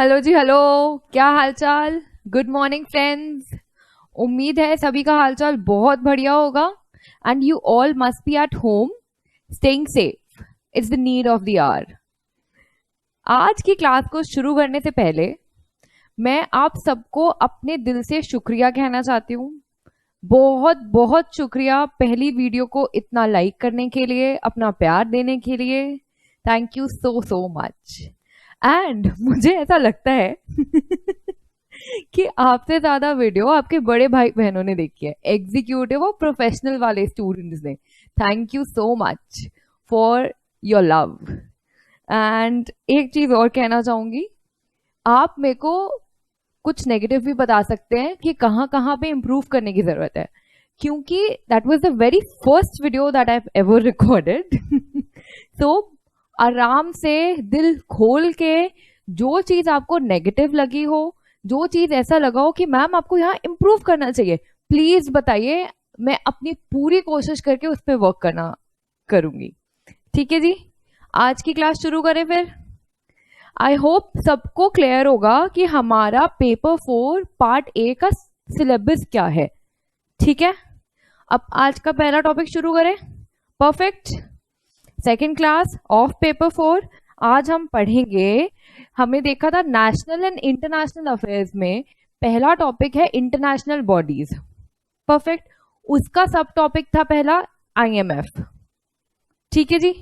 Hello जी, hello. क्या हालचाल? Good morning friends. उम्मीद है सभी का हालचाल बहुत बढ़िया होगा and you all must be at home staying safe. It's the need of the hour. आज की क्लास को शुरू करने से पहले मैं आप सबको अपने दिल से शुक्रिया कहना चाहती हूँ। बहुत बहुत शुक्रिया पहली वीडियो को इतना लाइक करने के लिए, अपना प्यार देने के लिए। Thank you so so much. And मुझे ऐसा लगता है कि आपसे ज्यादा वीडियो आपके बड़े भाई बहनों ने देखी है, एग्जीक्यूटिव और प्रोफेशनल वाले स्टूडेंट्स ने। Thank you so much for your love. And एक चीज और कहना चाहूंगी, आप मेरे को कुछ नेगेटिव भी बता सकते हैं कि कहाँ कहाँ पे इम्प्रूव करने की जरूरत है, क्योंकि that was the very first video that I have ever recorded. So आराम से दिल खोल के जो चीज आपको नेगेटिव लगी हो, जो चीज ऐसा लगा हो कि मैम आपको यहाँ इम्प्रूव करना चाहिए, प्लीज बताइए। मैं अपनी पूरी कोशिश करके उस पर वर्क करना करूंगी। ठीक है जी, आज की क्लास शुरू करें फिर। आई होप सबको क्लियर होगा कि हमारा पेपर 4 पार्ट ए का सिलेबस क्या है। ठीक है, अब आज का पहला टॉपिक शुरू करें। Perfect. Second class of paper 4। आज हम पढ़ेंगे, हमें देखा था नेशनल एंड इंटरनेशनल अफेयर्स में पहला टॉपिक है इंटरनेशनल बॉडीज। परफेक्ट। उसका सब टॉपिक था पहला IMF। ठीक है जी,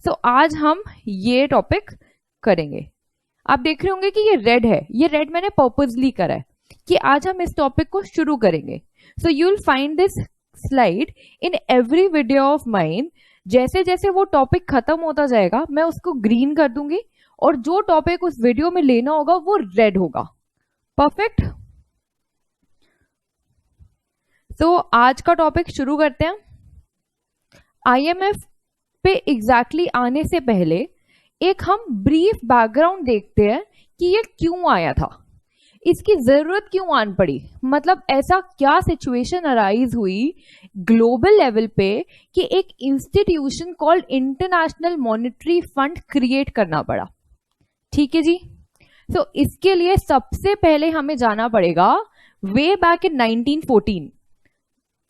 सो आज हम ये टॉपिक करेंगे। आप देख रहे होंगे कि ये रेड है, ये रेड मैंने पर्पसली करा है कि आज हम इस टॉपिक को शुरू करेंगे। So you will find this slide in every video of mine. जैसे जैसे वो टॉपिक खत्म होता जाएगा मैं उसको ग्रीन कर दूंगी और जो टॉपिक उस वीडियो में लेना होगा वो रेड होगा। परफेक्ट। तो आज का टॉपिक शुरू करते हैं। IMF पे एग्जैक्टली आने से पहले एक हम ब्रीफ बैकग्राउंड देखते हैं कि ये क्यों आया था, इसकी जरूरत क्यों आन पड़ी, मतलब ऐसा क्या सिचुएशन अराइज हुई ग्लोबल लेवल पे कि एक institution called international monetary fund create करना पड़ा। ठीक है जी, तो इसके लिए सबसे पहले हमें जाना पड़ेगा वे बैक इन 1914।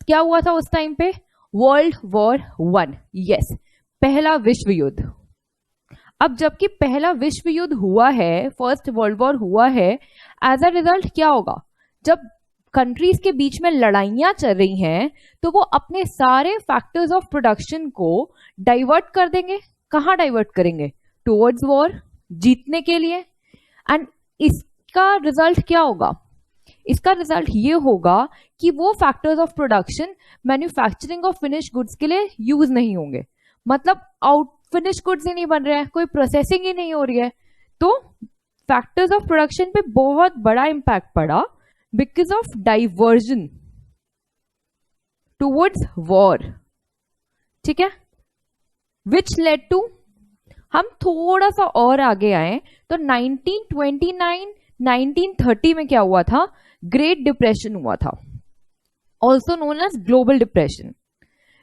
क्या हुआ था उस टाइम पे? World war 1। यस, पहला विश्व युद्ध। अब जबकि पहला विश्व युद्ध हुआ है, फर्स्ट वर्ल्ड वॉर हुआ है, एज अ रिजल्ट क्या होगा? जब कंट्रीज के बीच में लड़ाइयां चल रही हैं तो वो अपने सारे फैक्टर्स ऑफ प्रोडक्शन को डाइवर्ट कर देंगे। कहाँ डाइवर्ट करेंगे? टुवर्ड्स वॉर, जीतने के लिए। एंड इसका रिजल्ट क्या होगा? इसका रिजल्ट ये होगा कि वो factors of production manufacturing of finish goods के लिए यूज नहीं होंगे। मतलब आउट फिनिश गुड्स ही नहीं बन रहे हैं, कोई प्रोसेसिंग ही नहीं हो रही है, तो फैक्टर्स ऑफ प्रोडक्शन पे बहुत बड़ा इंपैक्ट पड़ा because of diversion towards war. ठीक है, विच लेड टू, हम थोड़ा सा और आगे आए तो 1929 1930 में क्या हुआ था? ग्रेट डिप्रेशन हुआ था, also known as global depression,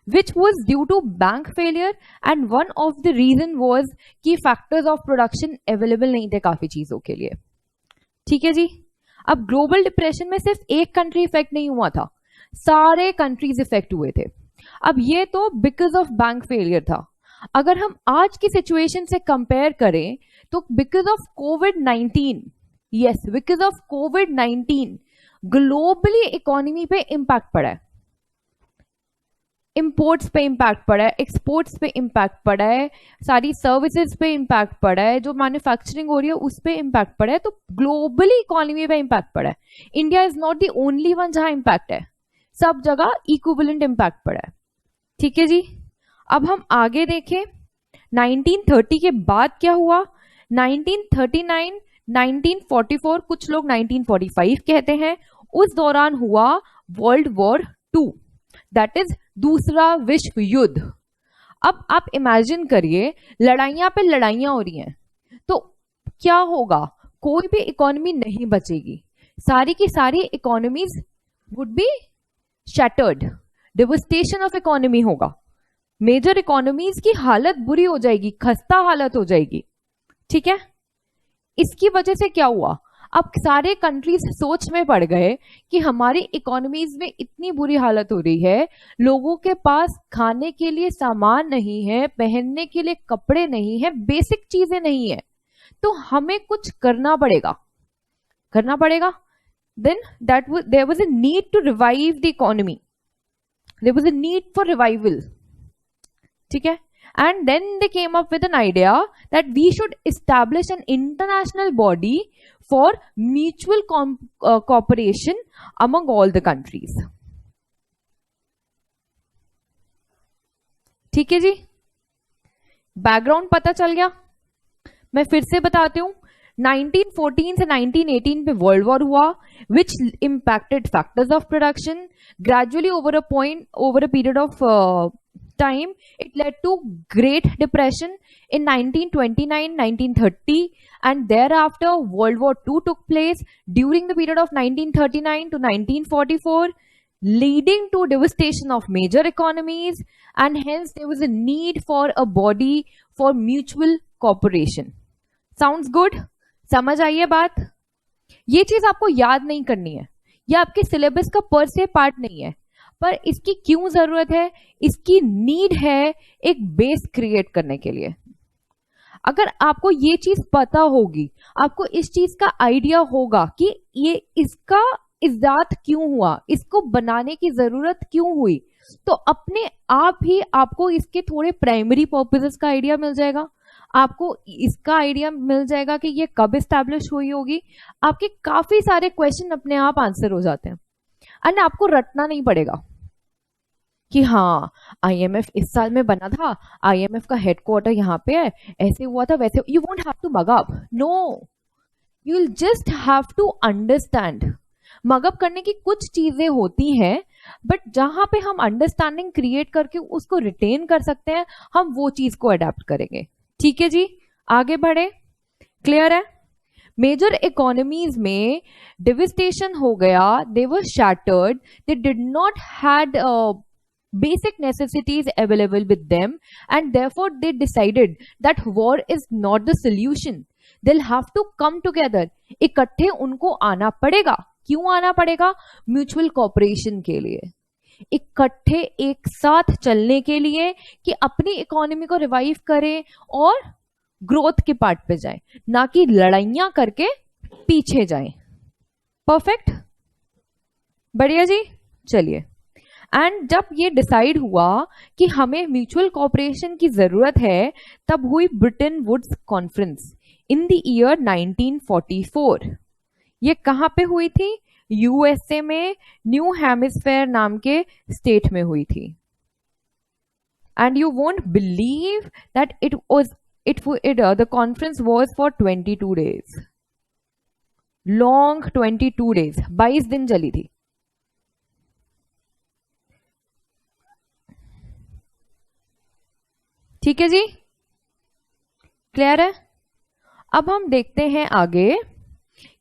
which was due to bank failure and one of the reason was कि factors of production available नहीं थे काफी चीजों के लिए। ठीक है जी, अब ग्लोबल डिप्रेशन में सिर्फ एक कंट्री इफेक्ट नहीं हुआ था, सारे कंट्रीज इफेक्ट हुए थे। अब ये तो बिकॉज ऑफ बैंक फेलियर था। अगर हम आज की सिचुएशन से कंपेयर करें तो because of covid, yes because of covid globally economy पे इंपैक्ट पड़ा है, इंपोर्ट्स पे इंपैक्ट पड़ा है, एक्सपोर्ट्स पे इंपैक्ट पड़ा है, सारी सर्विसेज पे इंपैक्ट पड़ा है, जो मैन्युफैक्चरिंग हो रही है उस पे इंपैक्ट पड़ा है, तो ग्लोबली इकोनॉमी पे इंपैक्ट पड़ा है। India is not the only one जहां इंपैक्ट है, सब जगह इक्विवेलेंट इंपैक्ट पड़ा है। ठीक है जी, अब हम आगे देखें 1930 के बाद क्या हुआ। 1939 1944, कुछ लोग 1945 कहते हैं, उस दौरान हुआ वर्ल्ड वॉर 2, दैट इज दूसरा विश्व युद्ध। अब आप इमेजिन करिए, लड़ाइयां पे लड़ाइयां हो रही हैं तो क्या होगा? कोई भी इकोनॉमी नहीं बचेगी, सारी की सारी economies would be shattered, devastation of economy होगा, मेजर इकोनॉमीज की हालत बुरी हो जाएगी, खस्ता हालत हो जाएगी। ठीक है, इसकी वजह से क्या हुआ, अब सारे कंट्रीज सोच में पड़ गए कि हमारी इकोनॉमीज में इतनी बुरी हालत हो रही है, लोगों के पास खाने के लिए सामान नहीं है, पहनने के लिए कपड़े नहीं है, बेसिक चीजें नहीं है, तो हमें कुछ करना पड़ेगा। Then there was a need to revive the economy. There was a need for revival. ठीक है? And then they came up with an idea that we should establish an international body for mutual cooperation among all the countries. ठीक है जी, background पता चल गया। मैं फिर से बताती हूं, 1914 से 1918 पे वर्ल्ड वॉर हुआ, which impacted factors of production. Gradually over a period of time, it led to Great Depression in 1929, 1930, and thereafter World War II took place during the period of 1939 to 1944, leading to devastation of major economies, and hence there was a need for a body for mutual cooperation. Sounds good? समझ आई है बात? ये चीज आपको याद नहीं करनी है, ये आपके सिलेबस का पर से पार्ट नहीं है, पर इसकी क्यों जरूरत है, इसकी नीड है एक बेस क्रिएट करने के लिए। अगर आपको ये चीज पता होगी, आपको इस चीज का आइडिया होगा कि ये इसका इजाद क्यों हुआ, इसको बनाने की जरूरत क्यों हुई, तो अपने आप ही आपको इसके थोड़े प्राइमरी पर्पसेस का आइडिया मिल जाएगा, आपको इसका आइडिया मिल जाएगा कि ये कब एस्टैब्लिश हुई होगी। आपके काफी सारे क्वेश्चन अपने आप आंसर हो जाते हैं, एंड आपको रटना नहीं पड़ेगा कि हाँ आईएमएफ इस साल में बना था, आईएमएफ का हेडक्वार्टर यहाँ पे है, ऐसे हुआ था वैसे। You won't have to mug up, no, you will just have to understand. Mug up करने की कुछ चीजें होती हैं, बट जहां पे हम अंडरस्टैंडिंग क्रिएट करके उसको रिटेन कर सकते हैं, हम वो चीज को अडेप्ट करेंगे। ठीक है जी, आगे बढ़े। क्लियर है? मेजर इकोनॉमीज में डिविस्टेशन हो गया, they were shattered, they did not had basic necessities available with them, and therefore they decided that war is not the solution. They'll have to come together. इकट्ठे उनको आना पड़ेगा। क्यों आना पड़ेगा? म्यूचुअल कॉपरेशन के लिए, इकट्ठे एक साथ चलने के लिए, कि अपनी इकोनॉमी को रिवाइव करें और ग्रोथ के पार्ट पे जाएं, ना कि लड़ाइयां करके पीछे जाएं। परफेक्ट, बढ़िया जी। चलिए, एंड जब ये डिसाइड हुआ कि हमें म्यूचुअल कॉपरेशन की जरूरत है, तब हुई Bretton Woods conference in the year 1944। ये कहां पे हुई थी? यूएसए में, न्यू हेमिस्फेयर नाम के स्टेट में हुई थी। And you won't believe that the conference was for 22 days, long 22 days, 22 दिन चली थी। ठीक है जी, क्लियर है? अब हम देखते हैं आगे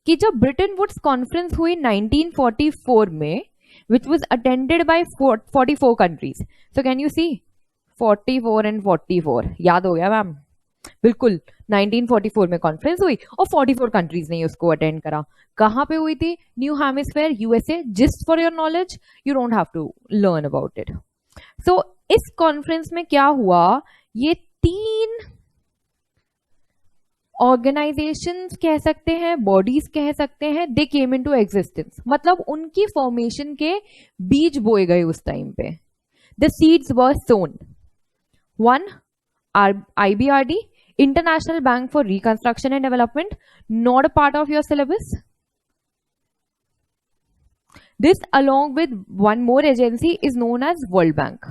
कि जब ब्रिटेन वुड्स कॉन्फ्रेंस हुई 1944 में, which was attended by 44 countries. So can you see 44 and 44 याद हो गया मैम? बिल्कुल, 1944 में कॉन्फ्रेंस हुई और 44 कंट्रीज ने उसको अटेंड करा। कहां पे हुई थी? New hemisphere, USA. Just for your knowledge, you don't have to learn about it. So इस कॉन्फ्रेंस में क्या हुआ, ये 3 ऑर्गेनाइजेशंस कह सकते हैं, बॉडीज कह सकते हैं, दे केम इनटू एग्जिस्टेंस, मतलब उनकी फॉर्मेशन के बीज बोए गए उस टाइम पे। The seeds were sown. 1 IBRD, international bank for reconstruction and development, not a part of your syllabus. This along with one more agency is known as world bank.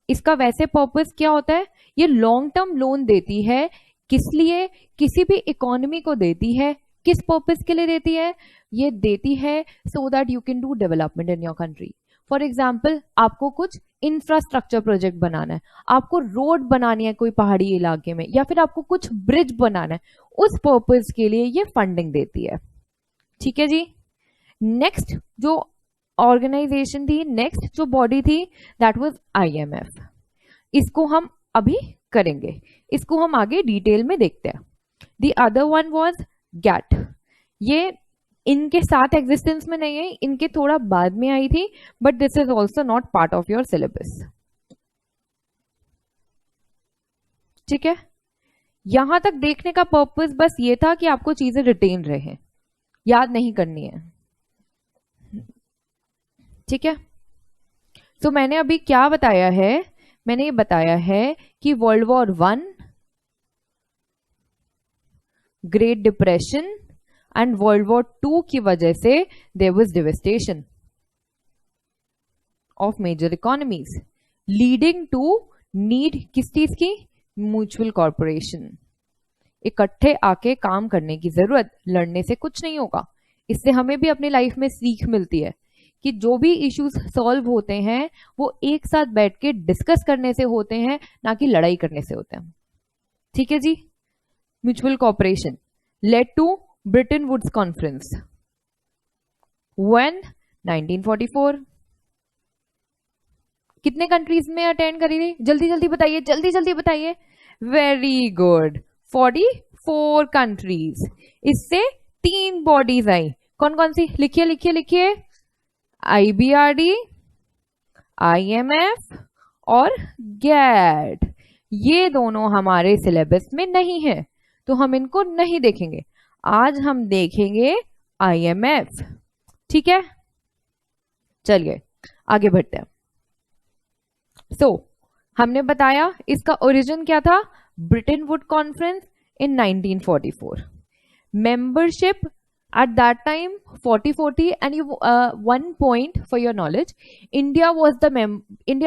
इसका वैसे पर्पस क्या होता है? ये लॉन्ग टर्म लोन देती है। किस लिए? किसी भी इकोनॉमी को देती है। किस पर्पस के लिए देती है? ये देती है so that you can do development in your country. For example, आपको कुछ इंफ्रास्ट्रक्चर प्रोजेक्ट बनाना है, आपको रोड बनानी है कोई पहाड़ी इलाके में, या फिर आपको कुछ ब्रिज बनाना है, उस पर्पस के लिए ये फंडिंग देती है। ठीक है जी। नेक्स्ट जो ऑर्गेनाइजेशन थी, नेक्स्ट जो बॉडी थी, दैट वाज IMF। इसको हम अभी करेंगे, इसको हम आगे डिटेल में देखते हैं। The other one was GATT. ये इनके साथ एग्जिस्टेंस में नहीं है, इनके थोड़ा बाद में आई थी, but this is also not part of your syllabus. ठीक है, यहां तक देखने का पर्पस बस ये था कि आपको चीजें रिटेन रहे, याद नहीं करनी है। ठीक है, तो मैंने अभी क्या बताया है, मैंने ये बताया है कि world war one, great depression and world war two की वजह से there was devastation of major economies leading to need किस चीज की, म्यूचुअल कॉर्पोरेशन। इकट्ठे आके काम करने की जरूरत, लड़ने से कुछ नहीं होगा। इससे हमें भी अपनी लाइफ में सीख मिलती है कि जो भी इश्यूज सॉल्व होते हैं वो एक साथ बैठ के डिस्कस करने से होते हैं, ना कि लड़ाई करने से होते हैं। ठीक है जी, mutual corporation led to Bretton Woods conference when 1944। कितने कंट्रीज में अटेंड करी थी, जल्दी जल्दी बताइए, जल्दी जल्दी बताइए। Very good, 44 countries. इससे 3 बॉडीज आई, कौन कौन सी, लिखिए लिखिए लिखिए, IBRD, IMF और गैट। ये दोनों हमारे सिलेबस में नहीं है तो हम इनको नहीं देखेंगे। आज हम देखेंगे IMF। ठीक है, चलिए आगे बढ़ते हैं। हमने बताया इसका ओरिजिन क्या था, Britain would conference in 1944। Membership at that time 40 and you one point for your knowledge, India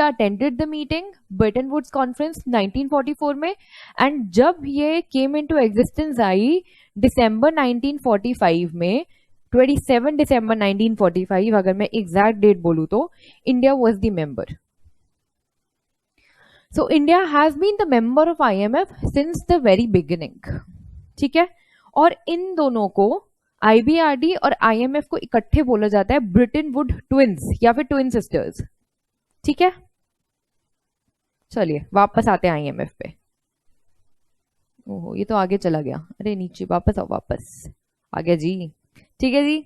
attended the meeting Bretton Woods conference 1944 में, and जब ये came into existence आई दिसंबर 1945 में, 27 दिसंबर 1945 अगर मैं एग्जैक्ट डेट बोलूं तो, India was the member. So India has been the member of IMF since the very beginning. ठीक है, और इन दोनों को IBRD और IMF को इकट्ठे बोला जाता है ब्रिटेन वुड ट्विंस या फिर ट्विन सिस्टर्स। ठीक है, चलिए वापस आते हैं IMF पे। ओहो, ये तो आगे चला गया, अरे नीचे वापस आओ, वापस आ गया जी। ठीक है जी,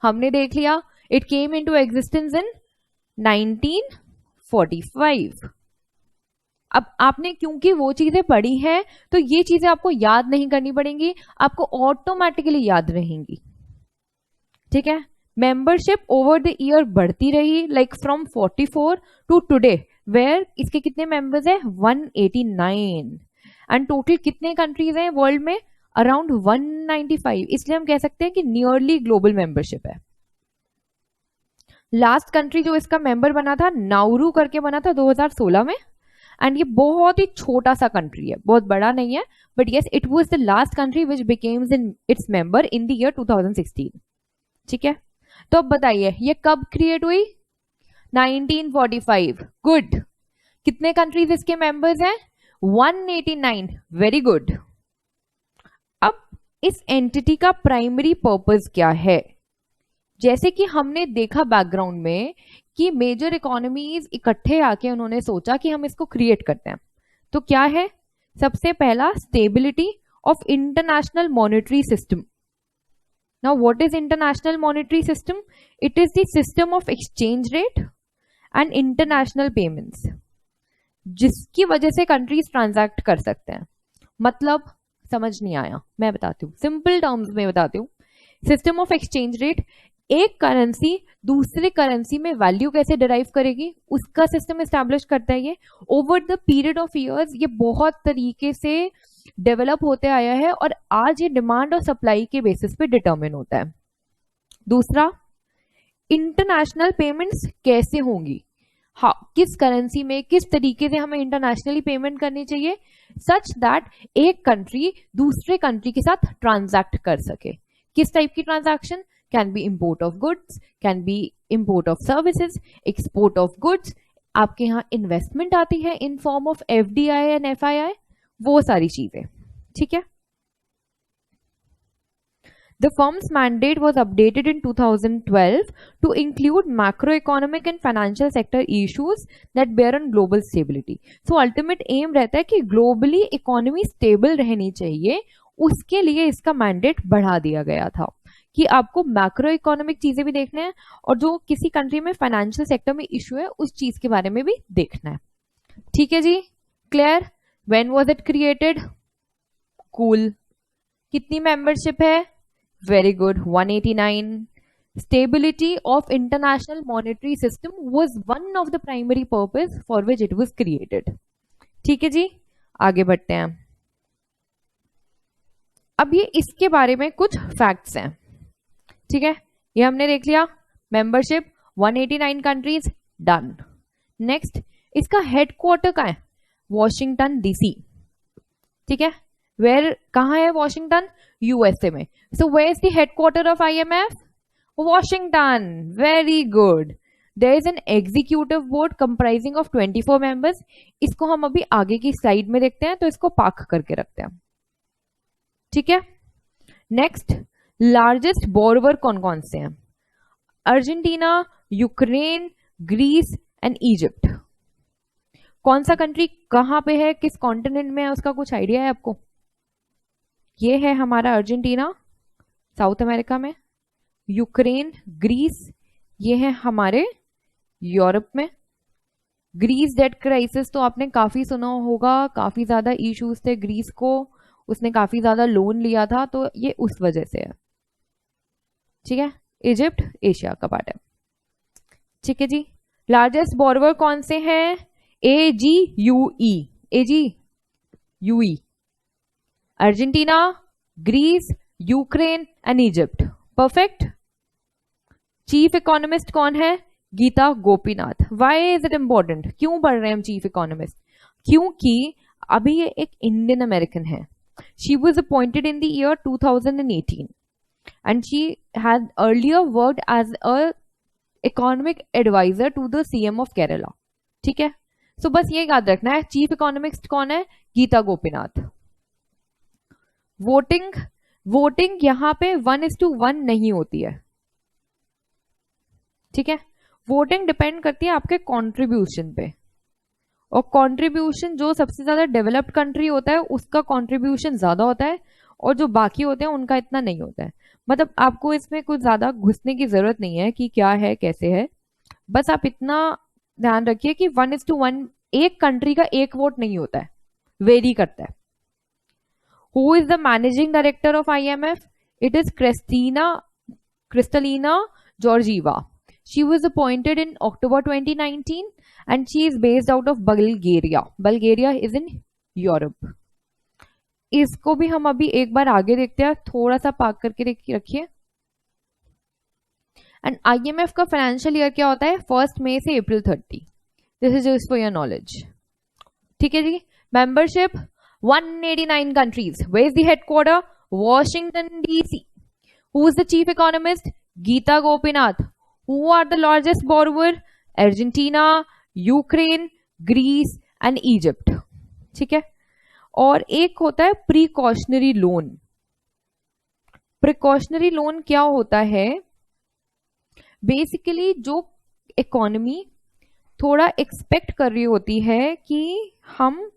हमने देख लिया it came into existence in 1945। अब आपने क्योंकि वो चीजें पढ़ी हैं तो ये चीजें आपको याद नहीं करनी पड़ेंगी, आपको ऑटोमेटिकली याद रहेंगी। ठीक है, मेंबरशिप ओवर द ईयर बढ़ती रही, like from 44 to today, where इसके कितने मेंबर्स हैं, 189। एंड टोटल कितने कंट्रीज हैं वर्ल्ड में, अराउंड 195। इसलिए हम कह सकते हैं कि नियरली ग्लोबल मेंबरशिप है। लास्ट कंट्री जो इसका मेंबर बना था, नाउरू करके बना था 2016 में, एंड ये बहुत ही छोटा सा कंट्री है, बहुत बड़ा नहीं है, but yes it was the last country which becomes in its member in the year 2016। ठीक है, तो अब बताइए ये कब क्रिएट हुई, 1945। गुड, कितने कंट्रीज इसके मेंबर्स हैं, 189। Very good. अब इस एंटिटी का प्राइमरी पर्पस क्या है, जैसे कि हमने देखा बैकग्राउंड में कि मेजर इकोनॉमीज इकट्ठे आके उन्होंने सोचा कि हम इसको क्रिएट करते हैं। तो क्या है, सबसे पहला stability of international monetary system. Now what is international monetary system, it is the system of exchange rate and international payments, जिसकी वजह से कंट्रीज ट्रांजैक्ट कर सकते हैं। मतलब समझ नहीं आया, मैं बताती हूँ, सिंपल टर्म्स में बताती हूँ। सिस्टम ऑफ एक्सचेंज रेट, एक करेंसी दूसरे करेंसी में वैल्यू कैसे डिराइव करेगी, उसका सिस्टम एस्टैब्लिश करता है। ये over the period of years ये बहुत तरीके से डेवलप होते आया है और आज ये डिमांड और सप्लाई के बेसिस पे डिटरमिन होता है। दूसरा, इंटरनेशनल पेमेंट्स कैसे होंगी, हाँ, किस करेंसी में किस तरीके से हमें इंटरनेशनली पेमेंट करनी चाहिए, सच दैट एक कंट्री दूसरे कंट्री के साथ ट्रांजैक्ट कर सके। किस टाइप की transaction, can be import of goods, can be import of services, export of goods, आपके यहाँ इन्वेस्टमेंट आती है in form of FDI and FII, वो सारी चीजें। ठीक है, The firm's mandate was updated in 2012 to include macroeconomic and financial sector issues that bear on global stability. So ultimate aim रहता है कि globally economy stable रहनी चाहिए, उसके लिए इसका mandate बढ़ा दिया गया था कि आपको मैक्रो इकोनॉमिक चीजें भी देखना है और जो किसी कंट्री में फाइनेंशियल सेक्टर में इशू है उस चीज के बारे में भी देखना है. ठीक है जी, clear. When was it created? Cool. कितनी मेंबरशिप है? Very good, 189. Stability of international monetary system was one of the primary purpose for which it was created. ठीक है जी, आगे बढ़ते हैं. अब ये इसके बारे में कुछ फैक्ट्स हैं. ठीक है, ये हमने देख लिया. Membership 189 countries, done. नेक्स्ट, इसका हेडक्वार्टर कहाँ है? Washington DC. ठीक है, वेयर कहाँ है वॉशिंगटन? यूएसए में. So where is the headquarter of IMF? Washington. Very good. There is an executive board comprising of 24 members. इसको हम अभी आगे की स्लाइड में देखते हैं, तो इसको पार्क करके रखते हैं. ठीक है, नेक्स्ट, लार्जेस्ट बोरोवर कौन कौन से हैं? Argentina, Ukraine, Greece and Egypt. कौन सा कंट्री कहां पे है, किस कॉन्टिनेंट में है, उसका कुछ आइडिया है आपको? ये है हमारा अर्जेंटीना, साउथ अमेरिका में. यूक्रेन, ग्रीस, ये है हमारे यूरोप में. ग्रीस डेट क्राइसिस तो आपने काफी सुना होगा, काफी ज्यादा इश्यूज थे ग्रीस को, उसने काफी ज्यादा लोन लिया था, तो ये उस वजह से है. ठीक है, इजिप्ट एशिया का पार्ट है. ठीक है जी, लार्जेस्ट बोरोवर कौन से हैं? AGUE. AGUE, Argentina, Greece, Ukraine and Egypt. Perfect. Chief economist कौन है? Gita Gopinath. Why is it important? क्यों पढ़ रहे हैं हम चीफ इकोनॉमिस्ट? क्योंकि अभी ये एक इंडियन अमेरिकन है. She was appointed in the year 2018 and she had earlier worked as a economic advisor to the CM of Kerala. ठीक है, सो बस ये याद रखना है. चीफ इकोनॉमिस्ट कौन है? गीता गोपीनाथ. वोटिंग यहां पे 1:1 नहीं होती है. ठीक है, वोटिंग डिपेंड करती है आपके कंट्रीब्यूशन पे, और कंट्रीब्यूशन जो सबसे ज्यादा डेवलप्ड कंट्री होता है उसका कंट्रीब्यूशन ज्यादा होता है, और जो बाकी होते हैं उनका इतना नहीं होता है. मतलब आपको इसमें कुछ ज्यादा घुसने की जरूरत नहीं है कि क्या है कैसे है, बस आप इतना ध्यान रखिए कि 1:1 एक कंट्री का एक वोट नहीं होता है, वेरी करता है. Who is the managing director of IMF? It is Kristalina Georgieva. She was appointed in October 2019 and she is based out of Bulgaria. Bulgaria is in Europe. इसको भी हम अभी एक बार आगे देखते हैं, थोड़ा सा पार्क करके रखिए. एंड IMF का फाइनेंशियल ईयर क्या होता है? 1 मई से April 30. This is just for your knowledge. ठीक है जी, membership 189 countries. Where is the headquarter? Washington DC. Who is the chief economist? Gita Gopinath. Who are the largest borrower? Argentina, Ukraine, Greece and Egypt. ठीक है, और एक होता है प्रिकॉशनरी लोन. प्रिकॉशनरी लोन क्या होता है? बेसिकली जो इकोनॉमी थोड़ा एक्सपेक्ट कर रही होती है कि हम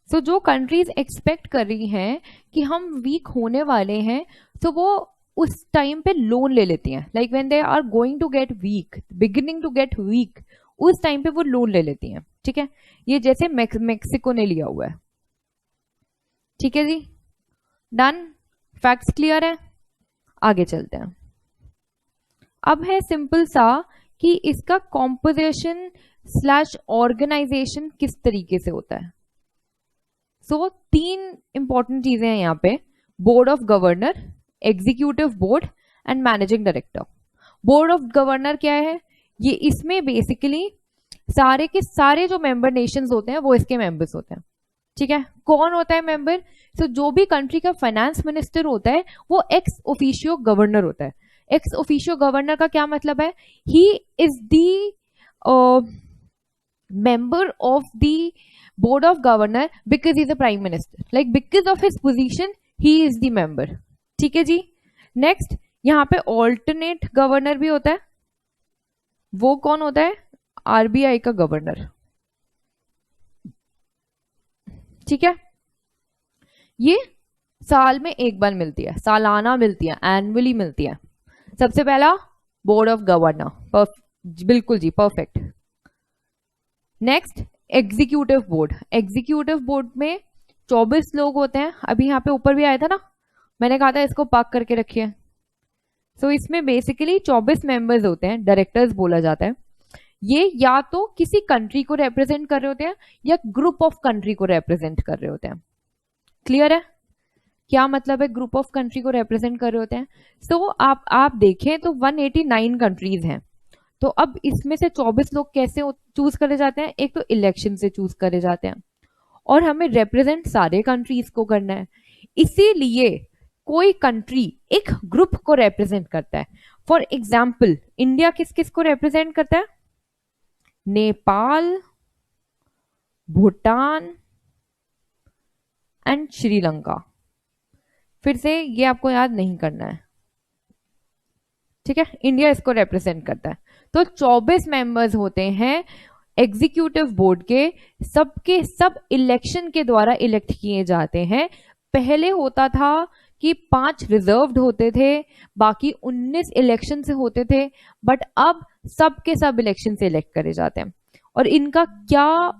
जो कंट्रीज एक्सपेक्ट कर रही हैं कि हम वीक होने वाले हैं, तो वो उस टाइम पे लोन ले लेती हैं. Like when they are going to get weak, beginning to get weak, उस टाइम पे वो लोन ले लेती हैं. ठीक है, ये जैसे मेक्सिको ने लिया हुआ है. ठीक है जी, डन. फैक्ट्स क्लियर है, आगे चलते हैं. अब है सिंपल सा कि इसका कॉम्पोजिशन / ऑर्गेनाइजेशन किस तरीके से होता है. सो 3 इंपॉर्टेंट चीजें हैं यहाँ पे: board of governor, executive board and managing director. Board of governor क्या है? ये इसमें बेसिकली सारे के सारे जो मेंबर नेशंस होते हैं वो इसके मेंबर्स होते हैं. ठीक है, कौन होता है मेंबर? सो जो भी कंट्री का फाइनेंस मिनिस्टर होता है वो एक्स ऑफिशियो गवर्नर होता है. एक्स ऑफिशियो गवर्नर का क्या मतलब है? He is the member of the board of governor because he's a prime minister. Like because of his position, he is the member. ठीक है जी। नेक्स्ट, यहाँ पे ऑल्टरनेट गवर्नर भी होता है। वो कौन होता है? आरबीआई का गवर्नर। ठीक है, ये साल में एक बार मिलती है, सालाना मिलती है, एनुअली मिलती है। सबसे पहला बोर्ड ऑफ गवर्नर, बिल्कुल जी, perfect. Next, executive board. Executive board में 24 लोग होते हैं। अभी यहाँ पे ऊपर भी आया था ना, मैंने कहा था इसको पाक करके रखिए। सो इसमें बेसिकली 24 मेंबर्स होते हैं, डायरेक्टर्स बोला जाता है। ये या तो किसी कंट्री को रिप्रेजेंट कर रहे होते हैं या ग्रुप ऑफ कंट्री को रिप्रेजेंट कर रहे होते हैं। क्लियर है क्या मतलब है ग्रुप ऑफ कंट्री को रिप्रेजेंट कर रहे होते हैं? सो आप देखें तो 189 कंट्रीज हैं। तो अब इसमें से 24 लोग कैसे चूज करे जाते हैं? एक तो इलेक्शन से चूज करे जाते हैं, और हमें रिप्रेजेंट सारे कंट्रीज को करना है। इसीलिए कोई कंट्री एक ग्रुप को रिप्रेजेंट करता है। फॉर एग्जाम्पल, इंडिया किस किस को रिप्रेजेंट करता है? नेपाल, भूटान एंड श्रीलंका। फिर से ये आपको याद नहीं करना है, ठीक है? इंडिया इसको रिप्रेजेंट करता है। तो 24 मेंबर्स होते हैं एग्जीक्यूटिव बोर्ड के सब इलेक्शन के द्वारा इलेक्ट किए जाते हैं। पहले होता था कि 5 रिजर्व्ड होते थे, बाकी 19 इलेक्शन से होते थे, बट अब सबके सब इलेक्शन से इलेक्ट करे जाते हैं। और इनका क्या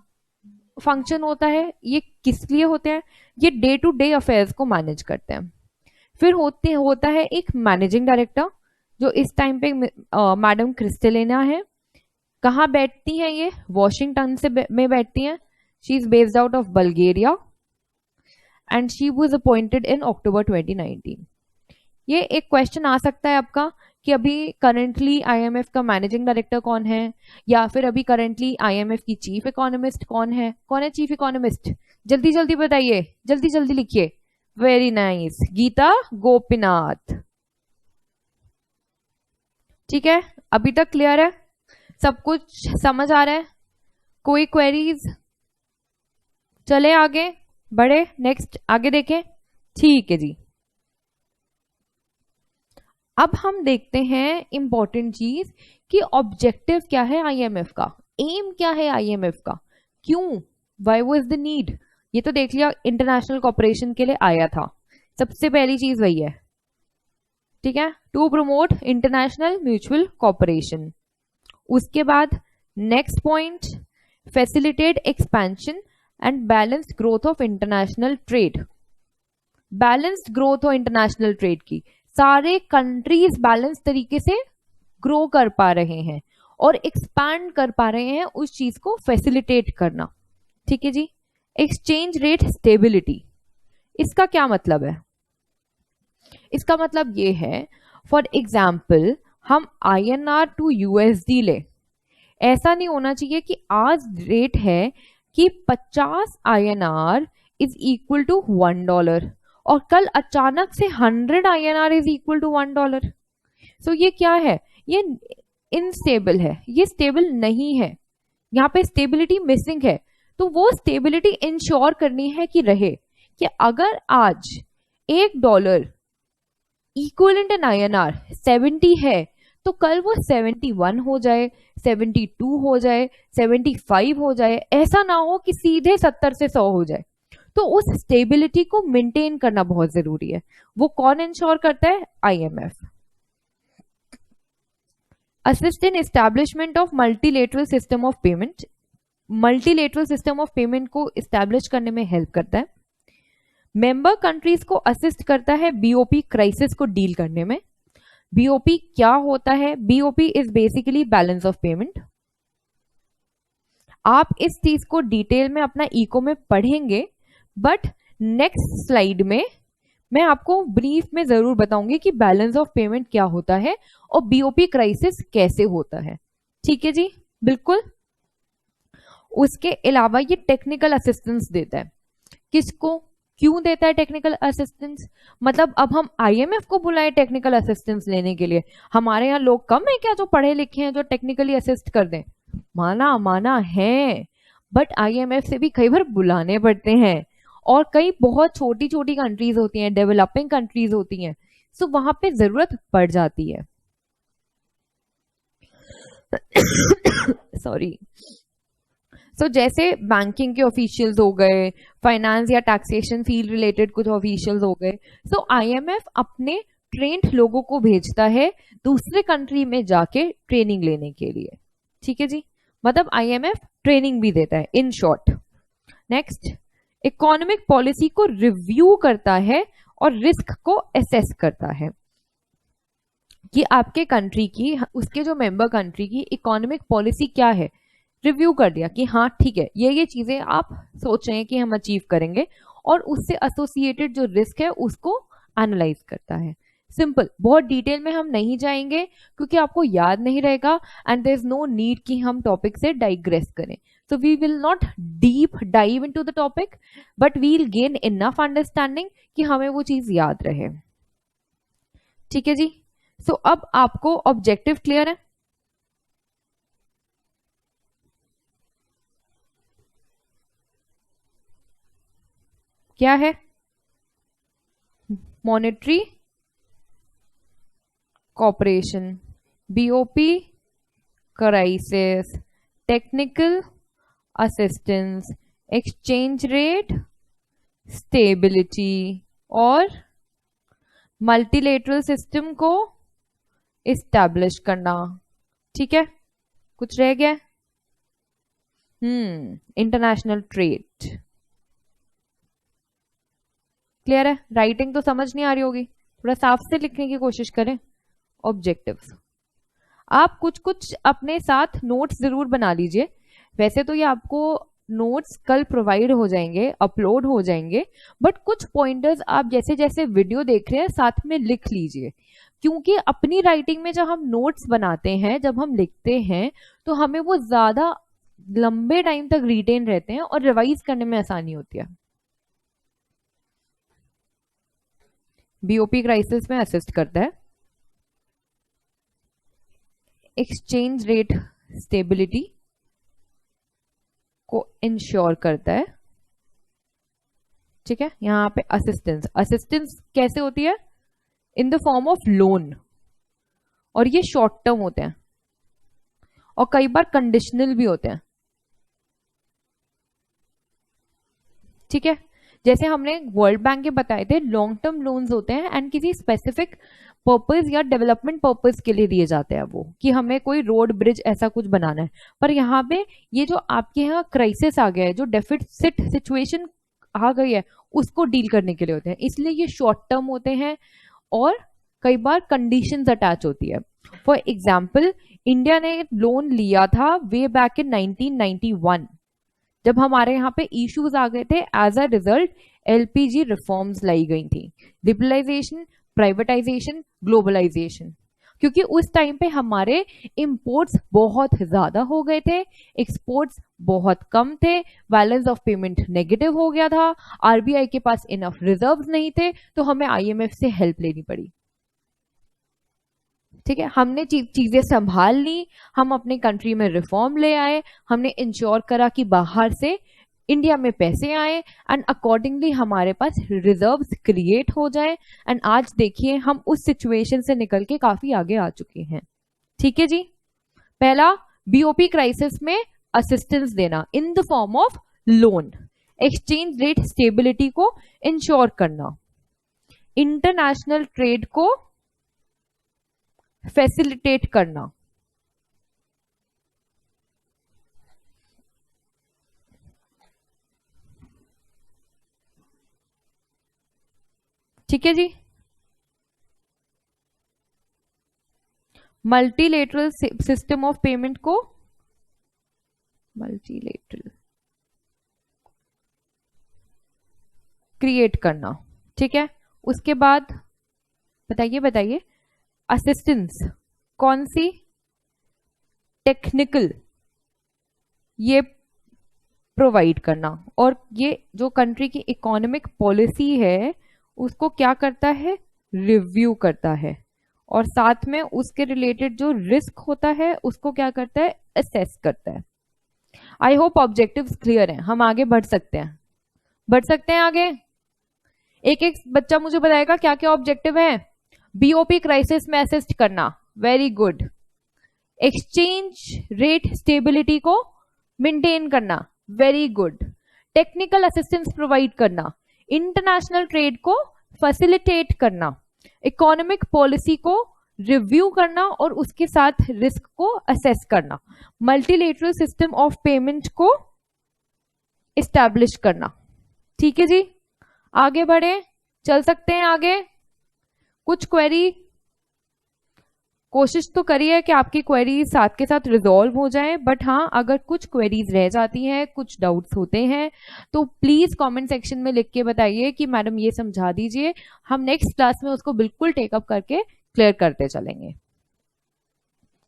फंक्शन होता है, ये किस लिए होते हैं? ये डे टू डे अफेयर्स को मैनेज करते हैं। फिर होता है एक मैनेजिंग डायरेक्टर, जो इस टाइम पे मैडम क्रिस्टेलिना है। कहाँ बैठती हैं ये? वॉशिंगटन में बैठती हैं। She is based out of Bulgaria and she was appointed in October 2019। ये एक क्वेश्चन आ सकता है आपका कि अभी करंटली आईएमएफ का मैनेजिंग डायरेक्टर कौन है, या फिर अभी करंटली आईएमएफ की चीफ इकोनॉमिस्ट कौन है? कौन है चीफ इकोनॉमिस्ट? जल्दी जल्दी बताइए, जल्दी जल्दी लिखिए। Very nice, Gita Gopinath. ठीक है, अभी तक क्लियर है? सब कुछ समझ आ रहा है? कोई क्वेरीज? चले आगे बढ़े, नेक्स्ट आगे देखें। ठीक है जी, अब हम देखते हैं इंपॉर्टेंट चीज कि ऑब्जेक्टिव क्या है आईएमएफ का, एम क्या है आईएमएफ का, क्यों, व्हाई वाज द नीड। ये तो देख लिया, इंटरनेशनल कॉपरेशन के लिए आया था। सबसे पहली चीज वही है, ठीक है, to promote international mutual cooperation. उसके बाद next point, facilitate expansion and balanced growth of international trade. Balanced growth हो इंटरनेशनल ट्रेड की, सारे कंट्रीज बैलेंस तरीके से ग्रो कर पा रहे हैं और एक्सपैंड कर पा रहे हैं, उस चीज को फैसिलिटेट करना। ठीक है जी। एक्सचेंज रेट स्टेबिलिटी, इसका क्या मतलब है? इसका मतलब ये है, फॉर एग्जाम्पल हम INR टू USD ले, ऐसा नहीं होना चाहिए कि आज रेट है कि 50 INR इज इक्वल टू $1 और कल अचानक से 100 INR इज इक्वल टू $1। सो ये क्या है? ये इनस्टेबल है, ये स्टेबल नहीं है, यहाँ पे स्टेबिलिटी मिसिंग है। तो वो स्टेबिलिटी इंश्योर करनी है कि रहे, कि अगर आज $1 इक्वलेंट इन INR 70 है, तो कल वो 71 हो जाए, 72 हो जाए, 75 हो जाए, ऐसा ना हो कि सीधे 70 से 100 हो जाए। तो उस स्टेबिलिटी को मेंटेन करना बहुत जरूरी है। वो कौन इंश्योर करता है? IMF। Assist in establishment of multilateral system of payment, multilateral system of payment को एस्टैब्लिश करने में हेल्प करता है। मेंबर कंट्रीज को असिस्ट करता है BOP क्राइसिस को डील करने में। BOP क्या होता है? BOP is basically balance of payment. आप इस चीज को डिटेल में अपना इको में पढ़ेंगे, बट नेक्स्ट स्लाइड में मैं आपको ब्रीफ में जरूर बताऊंगी कि बैलेंस ऑफ पेमेंट क्या होता है और BOP क्राइसिस कैसे होता है। ठीक है जी, बिल्कुल। उसके अलावा ये टेक्निकल असिस्टेंस देता है। किसको, क्यों देता है टेक्निकल असिस्टेंस? मतलब अब हम IMF को बुलाए टेक्निकल असिस्टेंस लेने के लिए? हमारे यहाँ लोग कम है क्या जो पढ़े लिखे हैं जो टेक्निकली असिस्ट कर दें? माना है, बट IMF से भी कई बार बुलाने पड़ते हैं, और कई बहुत छोटी छोटी कंट्रीज होती हैं, डेवलपिंग कंट्रीज होती हैं, सो वहां पे जरूरत पड़ जाती है। सॉरी। सो जैसे बैंकिंग के ऑफिशियल्स हो गए, फाइनेंस या टैक्सेशन फील्ड रिलेटेड कुछ ऑफिशियल्स हो गए, सो आईएमएफ अपने ट्रेंड लोगों को भेजता है दूसरे कंट्री में जाके ट्रेनिंग लेने के लिए। ठीक है जी, मतलब आईएमएफ ट्रेनिंग भी देता है in short. Next, economic policy को रिव्यू करता है और रिस्क को असेस करता है कि आपके कंट्री की, उसके जो मेंबर कंट्री की इकोनॉमिक पॉलिसी क्या है। रिव्यू कर दिया कि हाँ ठीक है, ये चीजें आप सोच रहे हैं कि हम अचीव करेंगे, और उससे एसोसिएटेड जो रिस्क है उसको एनालाइज करता है। सिंपल, बहुत डिटेल में हम नहीं जाएंगे क्योंकि आपको याद नहीं रहेगा, and there is no need कि हम टॉपिक से डाइग्रेस करें। So we will not deep dive into the topic, but we'll gain enough understanding कि हमें वो चीज याद रहे। ठीक है जी, सो अब आपको ऑब्जेक्टिव क्लियर है? क्या है? Monetary cooperation, BOP crisis, technical assistance, exchange rate stability, और मल्टीलेटरल सिस्टम को इस्टेब्लिश करना। ठीक है, कुछ रह गया? International trade. क्लियर है? राइटिंग तो समझ नहीं आ रही होगी, थोड़ा साफ से लिखने की कोशिश करें। ऑब्जेक्टिव्स आप कुछ कुछ अपने साथ नोट्स जरूर बना लीजिए। वैसे तो ये आपको नोट्स कल प्रोवाइड हो जाएंगे, अपलोड हो जाएंगे, बट कुछ पॉइंटर्स आप जैसे जैसे वीडियो देख रहे हैं साथ में लिख लीजिए, क्योंकि अपनी राइटिंग में जब हम नोट्स बनाते हैं, जब हम लिखते हैं, तो हमें वो ज्यादा लंबे टाइम तक रिटेन रहते हैं और रिवाइज करने में आसानी होती है। बीओपी क्राइसिस में असिस्ट करता है, एक्सचेंज रेट स्टेबिलिटी को इंश्योर करता है। ठीक है, यहां पे असिस्टेंस, असिस्टेंस कैसे होती है? In the form of loan, और ये शॉर्ट टर्म होते हैं और कई बार कंडीशनल भी होते हैं। ठीक है, जैसे हमने वर्ल्ड बैंक के बताए थे, लॉन्ग टर्म लोन्स होते हैं एंड किसी स्पेसिफिक पर्पस या डेवलपमेंट पर्पस के लिए दिए जाते हैं, वो कि हमें कोई रोड ब्रिज ऐसा कुछ बनाना है। पर यहाँ पे ये जो आपके यहाँ क्राइसिस आ गया है, जो डेफिसिट सिचुएशन आ गई है, उसको डील करने के लिए होते हैं, इसलिए ये शॉर्ट टर्म होते हैं और कई बार कंडीशंस अटैच होती है। फॉर एग्जाम्पल, इंडिया ने लोन लिया था वे बैक इन 1991, जब हमारे यहाँ पे इश्यूज आ गए थे। As a result LPG reforms लाई गई थी, लिबरलाइजेशन, प्राइवेटाइजेशन, ग्लोबलाइजेशन, क्योंकि उस टाइम पे हमारे इंपोर्ट्स बहुत ज्यादा हो गए थे, एक्सपोर्ट्स बहुत कम थे, बैलेंस ऑफ पेमेंट नेगेटिव हो गया था, आरबीआई के पास इनफ रिजर्व्स नहीं थे, तो हमें आईएमएफ से हेल्प लेनी पड़ी। ठीक है, हमने चीजें संभाल ली, हम अपने कंट्री में रिफॉर्म ले आए, हमने इंश्योर करा कि बाहर से इंडिया में पैसे आए, एंड अकॉर्डिंगली हमारे पास रिजर्व्स क्रिएट हो जाए, एंड आज देखिए हम उस सिचुएशन से निकल के काफी आगे आ चुके हैं। ठीक है जी, पहला, बीओपी क्राइसिस में असिस्टेंस देना in the form of loan, exchange rate stability को इंश्योर करना, इंटरनेशनल ट्रेड को फैसिलिटेट करना। ठीक है जी, मल्टीलेटरल सिस्टम ऑफ पेमेंट को मल्टीलेटरल क्रिएट करना। ठीक है, उसके बाद बताइए असिस्टेंस कौन सी? टेक्निकल, ये प्रोवाइड करना, और ये जो कंट्री की इकोनॉमिक पॉलिसी है उसको क्या करता है? रिव्यू करता है, और साथ में उसके रिलेटेड जो रिस्क होता है उसको क्या करता है? असेस करता है। आई होप ऑब्जेक्टिव्स क्लियर हैं, हम आगे बढ़ सकते हैं। बढ़ सकते हैं आगे। एक एक बच्चा मुझे बताएगा क्या क्या ऑब्जेक्टिव है। बीओपी क्राइसिस में असिस्ट करना, very good. Exchange rate stability को मेंटेन करना, very good. Technical assistance provide करना, इंटरनेशनल ट्रेड को फैसिलिटेट करना, इकोनॉमिक पॉलिसी को रिव्यू करना और उसके साथ रिस्क को असेस करना, मल्टीलेटरल सिस्टम ऑफ पेमेंट को इस्टेब्लिश करना। ठीक है जी, आगे बढ़े, चल सकते हैं आगे। कुछ क्वेरी, कोशिश तो करिए कि आपकी क्वेरीज साथ के साथ रिजॉल्व हो जाए, बट हाँ अगर कुछ क्वेरीज रह जाती हैं, कुछ डाउट्स होते हैं, तो प्लीज कमेंट सेक्शन में लिख के बताइए कि मैडम ये समझा दीजिए। हम नेक्स्ट क्लास में उसको बिल्कुल टेकअप करके क्लियर करते चलेंगे।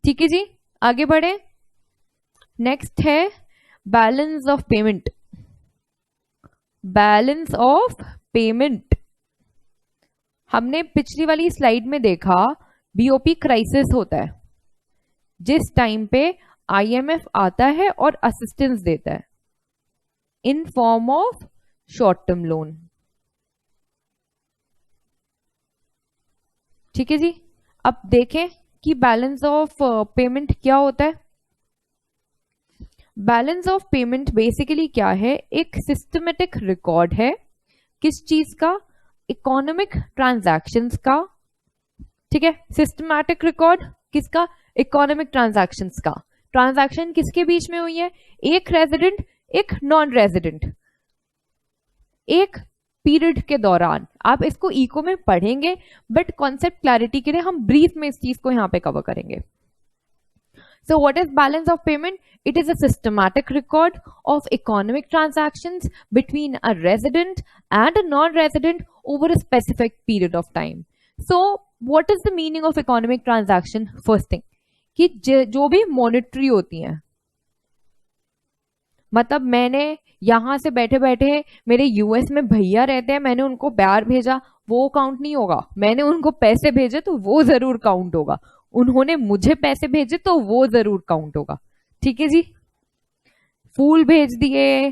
ठीक है जी, आगे बढ़े। नेक्स्ट है balance of payment. Balance of payment हमने पिछली वाली स्लाइड में देखा, बीओपी क्राइसिस होता है जिस टाइम पे आईएमएफ आता है और असिस्टेंस देता है in form of short term loan. ठीक है जी, अब देखें कि बैलेंस ऑफ पेमेंट क्या होता है। बैलेंस ऑफ पेमेंट बेसिकली क्या है, एक सिस्टमेटिक रिकॉर्ड है। किस चीज का? इकोनॉमिक ट्रांजैक्शंस का। ठीक है, सिस्टमैटिक रिकॉर्ड किसका? इकोनॉमिक ट्रांजैक्शंस का। ट्रांजैक्शन किसके बीच में हुई है? एक रेजिडेंट, एक नॉन रेजिडेंट, एक पीरियड के दौरान। आप इसको इको में पढ़ेंगे, बट कॉन्सेप्ट क्लैरिटी के लिए हम ब्रीफ में इस चीज को यहां पे कवर करेंगे। So what is balance of payment? It is a systematic record of economic transactions between a resident and a non-resident over a specific period of time. So what is the meaning of economic transaction? First thing, कि जो भी monetary होती हैं, मतलब मैंने यहां से बैठे बैठे मेरे यूएस में भैया रहते हैं, मैंने उनको प्यार भेजा, वो काउंट नहीं होगा। मैंने उनको पैसे भेजे तो वो जरूर काउंट होगा। उन्होंने मुझे पैसे भेजे तो वो जरूर काउंट होगा। ठीक है जी, फूल भेज दिए,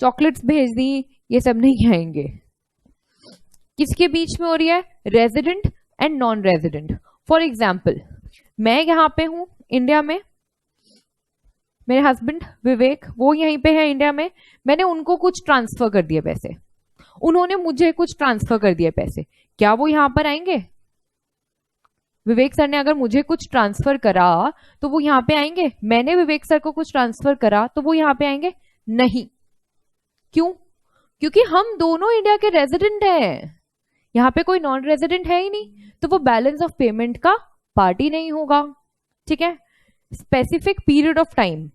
चॉकलेट्स भेज दी, ये सब नहीं आएंगे। किसके बीच में हो रही है? Resident and non resident. For example, मैं यहाँ पे हूं इंडिया में, मेरे हस्बैंड विवेक वो यहीं पे है इंडिया में, मैंने उनको कुछ ट्रांसफर कर दिए पैसे, उन्होंने मुझे कुछ ट्रांसफर कर दिए पैसे, क्या वो यहां पर आएंगे? विवेक सर ने अगर मुझे कुछ ट्रांसफर करा तो वो यहां पे आएंगे? मैंने विवेक सर को कुछ ट्रांसफर करा तो वो यहां पे आएंगे? नहीं। क्यों? क्योंकि हम दोनों इंडिया के रेजिडेंट हैं, यहां पे कोई नॉन रेजिडेंट है ही नहीं, तो वो बैलेंस ऑफ पेमेंट का पार्ट ही नहीं होगा। ठीक है, स्पेसिफिक पीरियड ऑफ टाइम,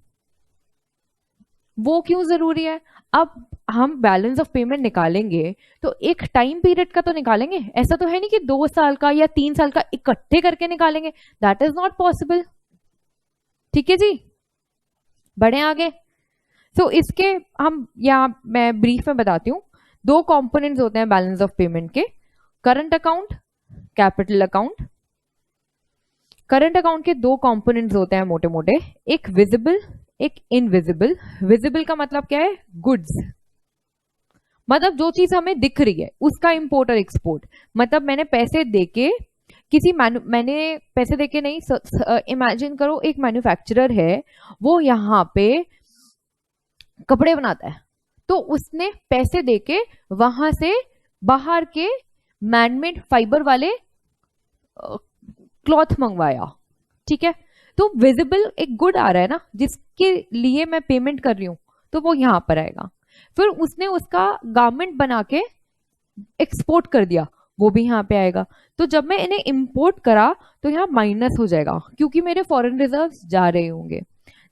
वो क्यों जरूरी है? अब हम बैलेंस ऑफ पेमेंट निकालेंगे तो एक टाइम पीरियड का तो निकालेंगे, ऐसा तो है नहीं कि 2 साल का या 3 साल का इकट्ठे करके निकालेंगे, दैट इज नॉट पॉसिबल। ठीक है जी, बढ़े आगे। तो इसके हम यहाँ मैं ब्रीफ में बताती हूँ, 2 कंपोनेंट्स होते हैं बैलेंस ऑफ पेमेंट के, current account, capital account. Current account के 2 कंपोनेंट्स होते हैं मोटे मोटे, एक विजिबल, एक इनविजिबल। विजिबल का मतलब क्या है? गुड्स, मतलब जो चीज हमें दिख रही है उसका इंपोर्ट और एक्सपोर्ट। मतलब मैंने पैसे देके किसी मैंने पैसे देके नहीं, इमेजिन करो एक मैन्युफैक्चरर है, वो यहाँ पे कपड़े बनाता है, तो उसने पैसे देके वहां से बाहर के मैनमेड फाइबर वाले क्लॉथ मंगवाया। ठीक है, तो विजिबल एक गुड आ रहा है ना, जिसके लिए मैं पेमेंट कर रही हूं, तो वो यहां पर आएगा। फिर उसने उसका गारमेंट बना के एक्सपोर्ट कर दिया, वो भी यहाँ पे आएगा। तो जब मैं इन्हें इंपोर्ट करा तो यहाँ माइनस हो जाएगा, क्योंकि मेरे फॉरेन रिजर्व्स जा रहे होंगे।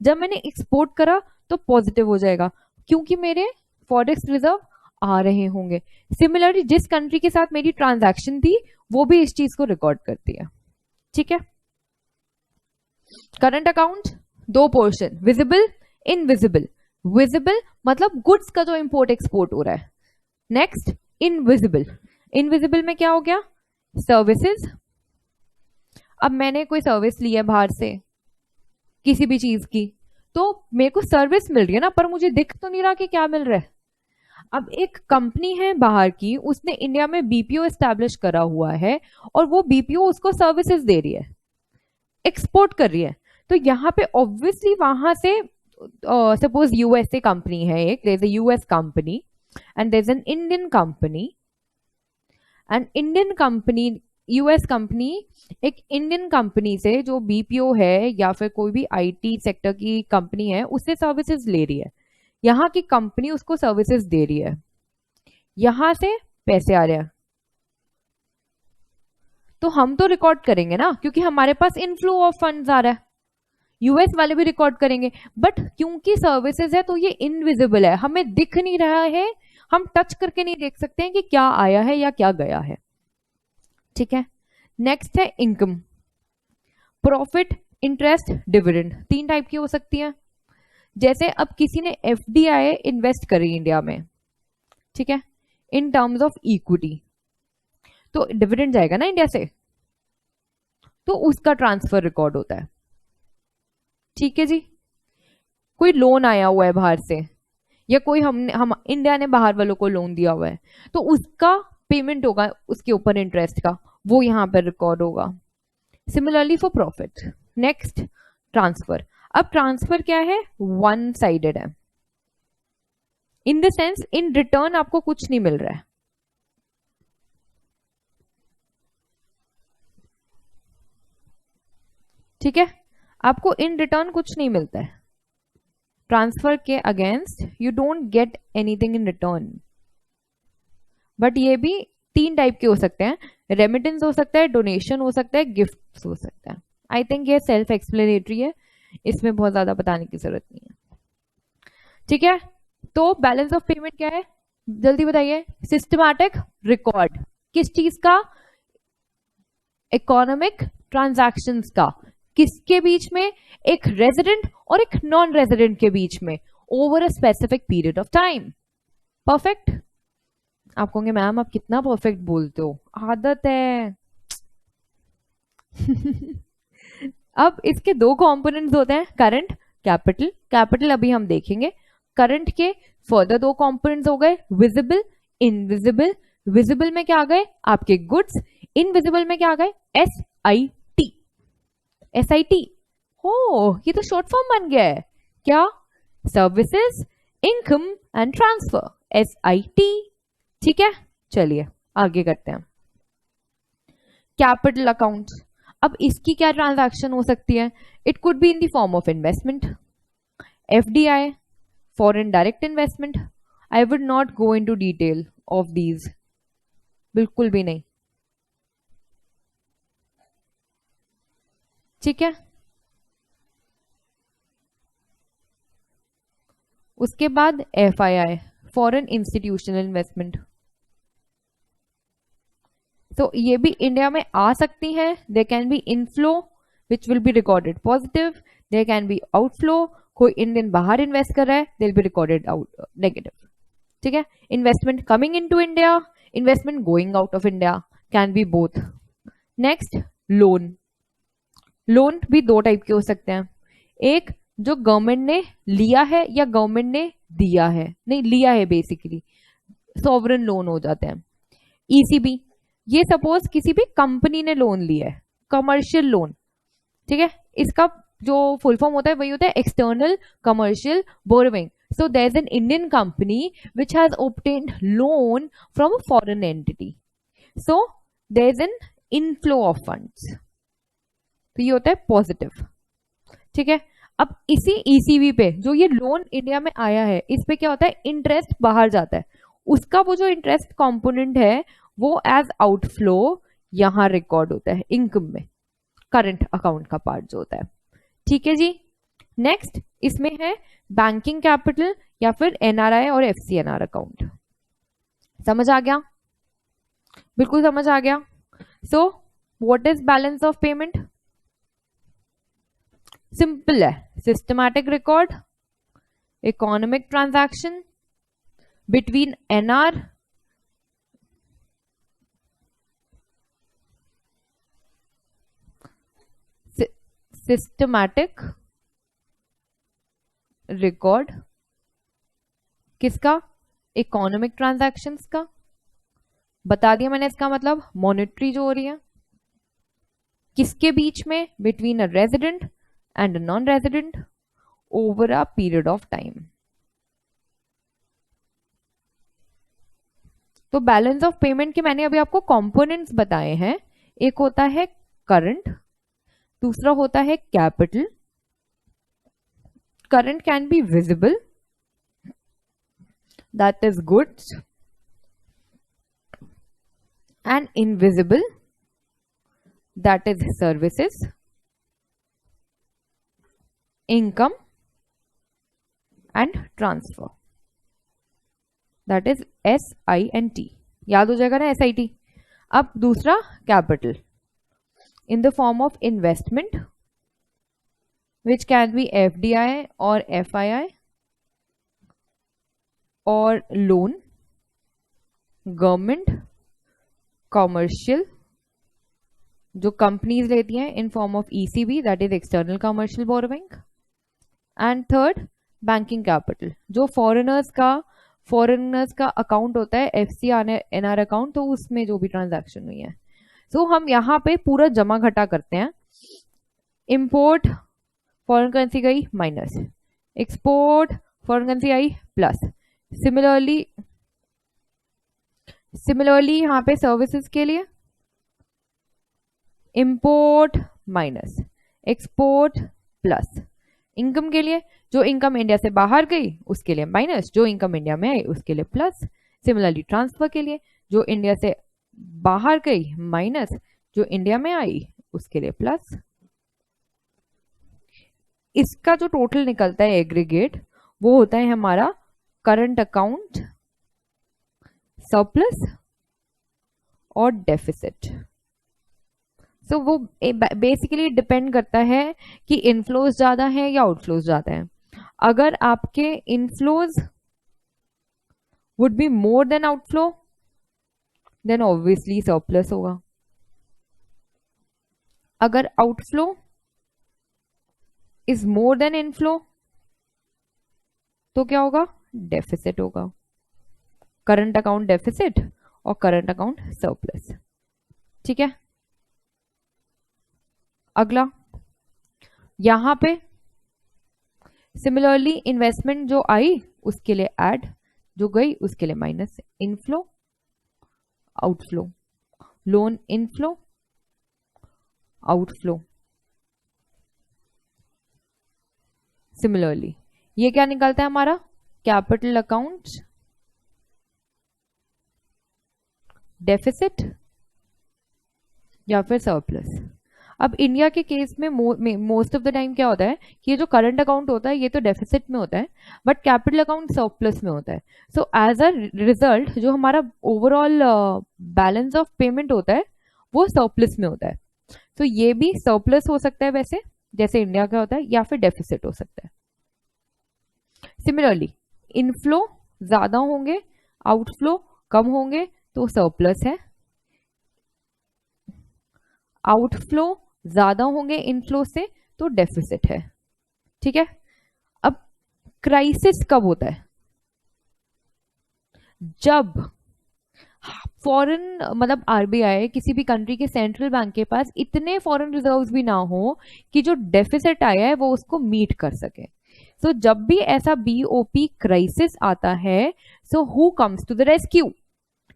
जब मैंने एक्सपोर्ट करा तो पॉजिटिव हो जाएगा, क्योंकि मेरे फॉरेक्स रिजर्व आ रहे होंगे। सिमिलरली जिस कंट्री के साथ मेरी ट्रांजैक्शन थी वो भी इस चीज को रिकॉर्ड करती है। ठीक है, current account 2 portion, visible, invisible. Visible मतलब गुड्स का जो इंपोर्ट एक्सपोर्ट हो रहा है। नेक्स्ट इनविजिबल, इनविजिबल में क्या हो गया? सर्विसेज। अब मैंने कोई सर्विस ली है बाहर से किसी भी चीज की, तो मेरे को सर्विस मिल रही है ना, पर मुझे दिख तो नहीं रहा कि क्या मिल रहा है। अब एक कंपनी है बाहर की, उसने इंडिया में बीपीओ एस्टैब्लिश करा हुआ है और वो बीपीओ उसको सर्विसेज दे रही है, एक्सपोर्ट कर रही है। तो यहाँ पे ऑब्वियसली वहां से सपोज यूएसए कंपनी है, एक there is a US company and there is an Indian company, and Indian company, US company एक इंडियन कंपनी से जो बीपीओ है या फिर कोई भी आईटी सेक्टर की कंपनी है उससे सर्विसेज ले रही है, यहाँ की कंपनी उसको सर्विसेज दे रही है, यहां से पैसे आ रहे हैं, तो हम तो रिकॉर्ड करेंगे ना क्योंकि हमारे पास इनफ्लो ऑफ फंड्स आ रहा है। यूएस वाले भी रिकॉर्ड करेंगे, बट क्योंकि सर्विसेज है तो ये इनविजिबल है, हमें दिख नहीं रहा है, हम टच करके नहीं देख सकते हैं कि क्या आया है या क्या गया है। ठीक है, नेक्स्ट है इनकम, प्रॉफिट, इंटरेस्ट, डिविडेंड। तीन टाइप की हो सकती है। जैसे अब किसी ने एफडीआई इन्वेस्ट करी इंडिया में, ठीक है, इन टर्म्स ऑफ इक्विटी, तो डिविडेंड जाएगा ना इंडिया से, तो उसका ट्रांसफर रिकॉर्ड होता है। ठीक है जी, कोई लोन आया हुआ है बाहर से या कोई हम इंडिया ने बाहर वालों को लोन दिया हुआ है, तो उसका पेमेंट होगा उसके ऊपर इंटरेस्ट का, वो यहां पर रिकॉर्ड होगा। Similarly for profit. Next transfer. अब ट्रांसफर क्या है, वन साइडेड है, in the sense in return आपको कुछ नहीं मिल रहा है। ठीक है, आपको इन रिटर्न कुछ नहीं मिलता है, ट्रांसफर के against you don't get anything in return. But ये भी तीन टाइप के हो सकते हैं, रेमिटेंस हो सकता है, डोनेशन हो सकता है, गिफ्ट हो सकता है। आई थिंक ये सेल्फ एक्सप्लेनेटरी है, इसमें बहुत ज्यादा बताने की जरूरत नहीं है। ठीक है, तो बैलेंस ऑफ पेमेंट क्या है, जल्दी बताइए। सिस्टमैटिक रिकॉर्ड, किस चीज का, इकोनॉमिक ट्रांजैक्शंस का, किसके बीच में, एक रेजिडेंट और एक नॉन रेजिडेंट के बीच में, over a specific period of time. Perfect. आप कहोगे मैम आप कितना परफेक्ट बोलते हो, आदत है। अब इसके दो कंपोनेंट्स होते हैं, करंट, कैपिटल। कैपिटल अभी हम देखेंगे। करंट के फर्दर दो कंपोनेंट्स हो गए, विजिबल, इनविजिबल। विजिबल में क्या आ गए, आपके गुड्स। इनविजिबल में क्या आ गए, SIT। SIT, हो ये तो शॉर्ट फॉर्म बन गया है क्या, services, income and transfer, SIT। ठीक है, चलिए आगे करते हैं। कैपिटल अकाउंट, अब इसकी क्या ट्रांजैक्शन हो सकती है, it could be in the form of investment, FDI, foreign direct investment. I would not go into detail of these, बिल्कुल भी नहीं। ठीक है, उसके बाद FII, फॉरेन इंस्टीट्यूशनल इन्वेस्टमेंट। तो ये भी इंडिया में आ सकती है। There can be inflow which will be recorded positive, there can be outflow, कोई इंडियन बाहर इन्वेस्ट कर रहा है, they will be recorded out negative. ठीक है, investment coming into India, investment going out of India, can be both. Next loan. Loan भी दो type के हो सकते हैं, एक जो गवर्नमेंट ने लिया है या गवर्नमेंट ने दिया है, नहीं लिया है बेसिकली, सॉवरन लोन हो जाते हैं। ECB, ये सपोज किसी भी कंपनी ने लोन लिया है, कमर्शियल लोन। ठीक है, इसका जो फुल फॉर्म होता है वही होता है external commercial borrowing. So there is an Indian company which has obtained loan from a foreign entity, so there is an inflow of funds, तो ये होता है पॉजिटिव। ठीक है, अब इसी ECB पे जो ये लोन इंडिया में आया है, इस पे क्या होता है, इंटरेस्ट बाहर जाता है, उसका वो जो इंटरेस्ट कंपोनेंट है वो एज आउटफ्लो यहां रिकॉर्ड होता है इनकम में, करंट अकाउंट का पार्ट जो होता है। ठीक है जी, नेक्स्ट इसमें है बैंकिंग कैपिटल या फिर NRI और FCNR अकाउंट। समझ आ गया, बिल्कुल समझ आ गया। So what is balance of payment, simple है, systematic record, economic transaction between NR systematic record किसका, इकोनॉमिक ट्रांजैक्शंस का बता दिया मैंने, इसका मतलब मॉनेटरी जो हो रही है किसके बीच में, between a resident and non resident over a period of time. तो बैलेंस ऑफ पेमेंट के मैंने अभी आपको कंपोनेंट्स बताए हैं। एक होता है करंट, दूसरा होता है capital. Current can be visible, that is goods, and invisible, that is services, income and transfer, that is SINT। याद हो जाएगा ना SIT। अब दूसरा capital in the form of investment which can be FDI or FII or loan, government, commercial जो companies लेती हैं in form of ECB, that is external commercial borrowing, and third banking capital जो foreigners का account होता है FCNR account, तो उसमें जो भी ट्रांजैक्शन हुई है। सो हम यहाँ पे पूरा जमा घटा करते हैं। इंपोर्ट फॉरेन करेंसी गई माइनस, एक्सपोर्ट फॉरेन करेंसी आई प्लस। सिमिलरली यहाँ पे सर्विसेज के लिए import minus, export plus. Income के लिए जो इनकम इंडिया से बाहर गई उसके लिए माइनस, जो इनकम इंडिया में आई उसके लिए प्लस। सिमिलरली ट्रांसफर के लिए जो इंडिया से बाहर गई माइनस, जो इंडिया में आई उसके लिए प्लस। इसका जो टोटल निकलता है एग्रीगेट वो होता है हमारा करंट अकाउंट सरप्लस और डेफिसिट। तो वो बेसिकली डिपेंड करता है कि इनफ्लोज ज्यादा है या आउटफ्लोज ज्यादा है। अगर आपके inflows would be more than outflow then obviously surplus होगा। अगर outflow is more than inflow तो क्या होगा, डेफिसिट होगा। करंट अकाउंट डेफिसिट और करंट अकाउंट सरप्लस। ठीक है, अगला यहां पे सिमिलरली इन्वेस्टमेंट जो आई उसके लिए ऐड, जो गई उसके लिए minus. Inflow outflow, loan inflow outflow. Similarly ये क्या निकलता है हमारा, कैपिटल अकाउंट डेफिसिट या फिर सरप्लस। अब इंडिया के केस में मोस्ट ऑफ द टाइम क्या होता है कि ये जो करंट अकाउंट होता है ये तो डेफिसिट में होता है, बट कैपिटल अकाउंट सरप्लस में होता है। सो एज अ रिजल्ट जो हमारा ओवरऑल बैलेंस ऑफ पेमेंट होता है वो सरप्लस में होता है। तो ये भी सरप्लस हो सकता है वैसे जैसे इंडिया का होता है, या फिर डेफिसिट हो सकता है। सिमिलरली इनफ्लो ज्यादा होंगे आउटफ्लो कम होंगे तो सरप्लस है, आउटफ्लो ज्यादा होंगे इनफ्लो से तो डेफिसिट है। ठीक है, अब क्राइसिस कब होता है, जब फॉरेन मतलब RBI किसी भी कंट्री के सेंट्रल बैंक के पास इतने फॉरेन रिजर्व्स भी ना हो कि जो डेफिसिट आया है वो उसको मीट कर सके। सो जब भी ऐसा BOP क्राइसिस आता है, so who comes to the rescue,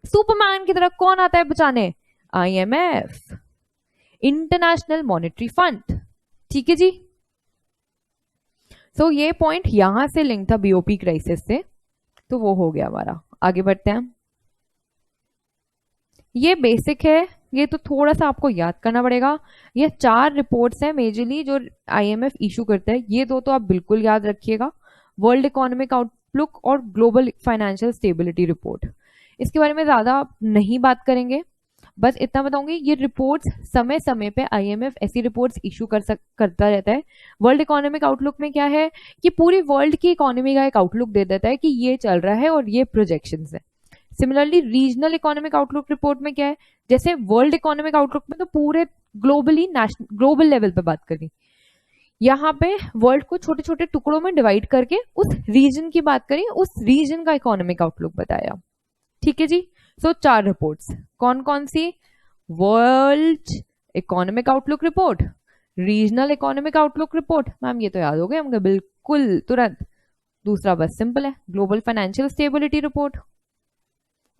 Superman की तरह कौन आता है बचाने, IMF, इंटरनेशनल मॉनेटरी फंड। ठीक है जी। सो ये पॉइंट यहां से लिंक था BOP क्राइसिस से, तो वो हो गया हमारा। आगे बढ़ते हैं। ये बेसिक है, ये तो थोड़ा सा आपको याद करना पड़ेगा। ये 4 रिपोर्ट्स हैं मेजरली जो IMF इशू करता है, ये दो तो आप बिल्कुल याद रखिएगा, वर्ल्ड इकोनॉमिक आउटलुक और ग्लोबल फाइनेंशियल स्टेबिलिटी रिपोर्ट। इसके बारे में ज्यादा नहीं बात करेंगे, बस इतना बताऊंगी ये रिपोर्ट्स समय समय पे IMF ऐसी रिपोर्ट्स इशू करता रहता है। वर्ल्ड इकोनॉमिक आउटलुक में क्या है कि पूरी वर्ल्ड की इकोनॉमी का एक आउटलुक दे देता है कि ये चल रहा है और ये प्रोजेक्शंस है। Similarly regional economic outlook report में क्या है, जैसे वर्ल्ड इकोनॉमिक आउटलुक में तो पूरे ग्लोबल लेवल पे बात करनी, यहाँ पे वर्ल्ड को छोटे छोटे टुकड़ों में डिवाइड करके उस रीजन की बात करी, उस रीजन का इकोनॉमिक आउटलुक बताया। ठीक है जी। सो 4 रिपोर्ट्स कौन कौन सी? World economic outlook report, regional economic outlook report, ma'am ये तो याद हो गए हमको बिल्कुल तुरंत। दूसरा बस सिंपल है, ग्लोबल फाइनेंशियल स्टेबिलिटी रिपोर्ट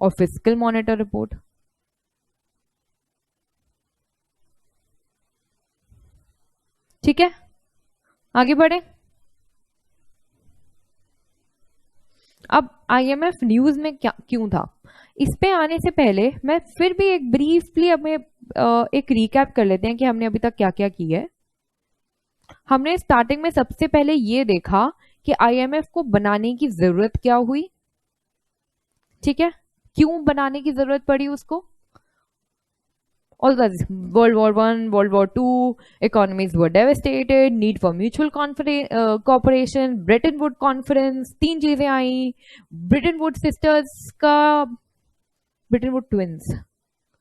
और फिस्कल मॉनिटर रिपोर्ट। ठीक है, आगे बढ़े। अब आईएमएफ न्यूज में क्या क्यों था, इस पे आने से पहले मैं फिर भी एक ब्रीफली हमें एक रिकैप कर लेते हैं कि हमने अभी तक क्या क्या किया है। हमने स्टार्टिंग में सबसे पहले ये देखा कि आईएमएफ को बनाने की जरूरत क्या हुई। ठीक है, क्यों बनाने की जरूरत पड़ी उसको। All that is World War One, World War Two, economies were devastated, need for mutual cooperation, Bretton Woods Conference, 3 चीजें आई। ब्रिटेन वुड सिस्टर्स का, ब्रिटेन वुड ट्विंस,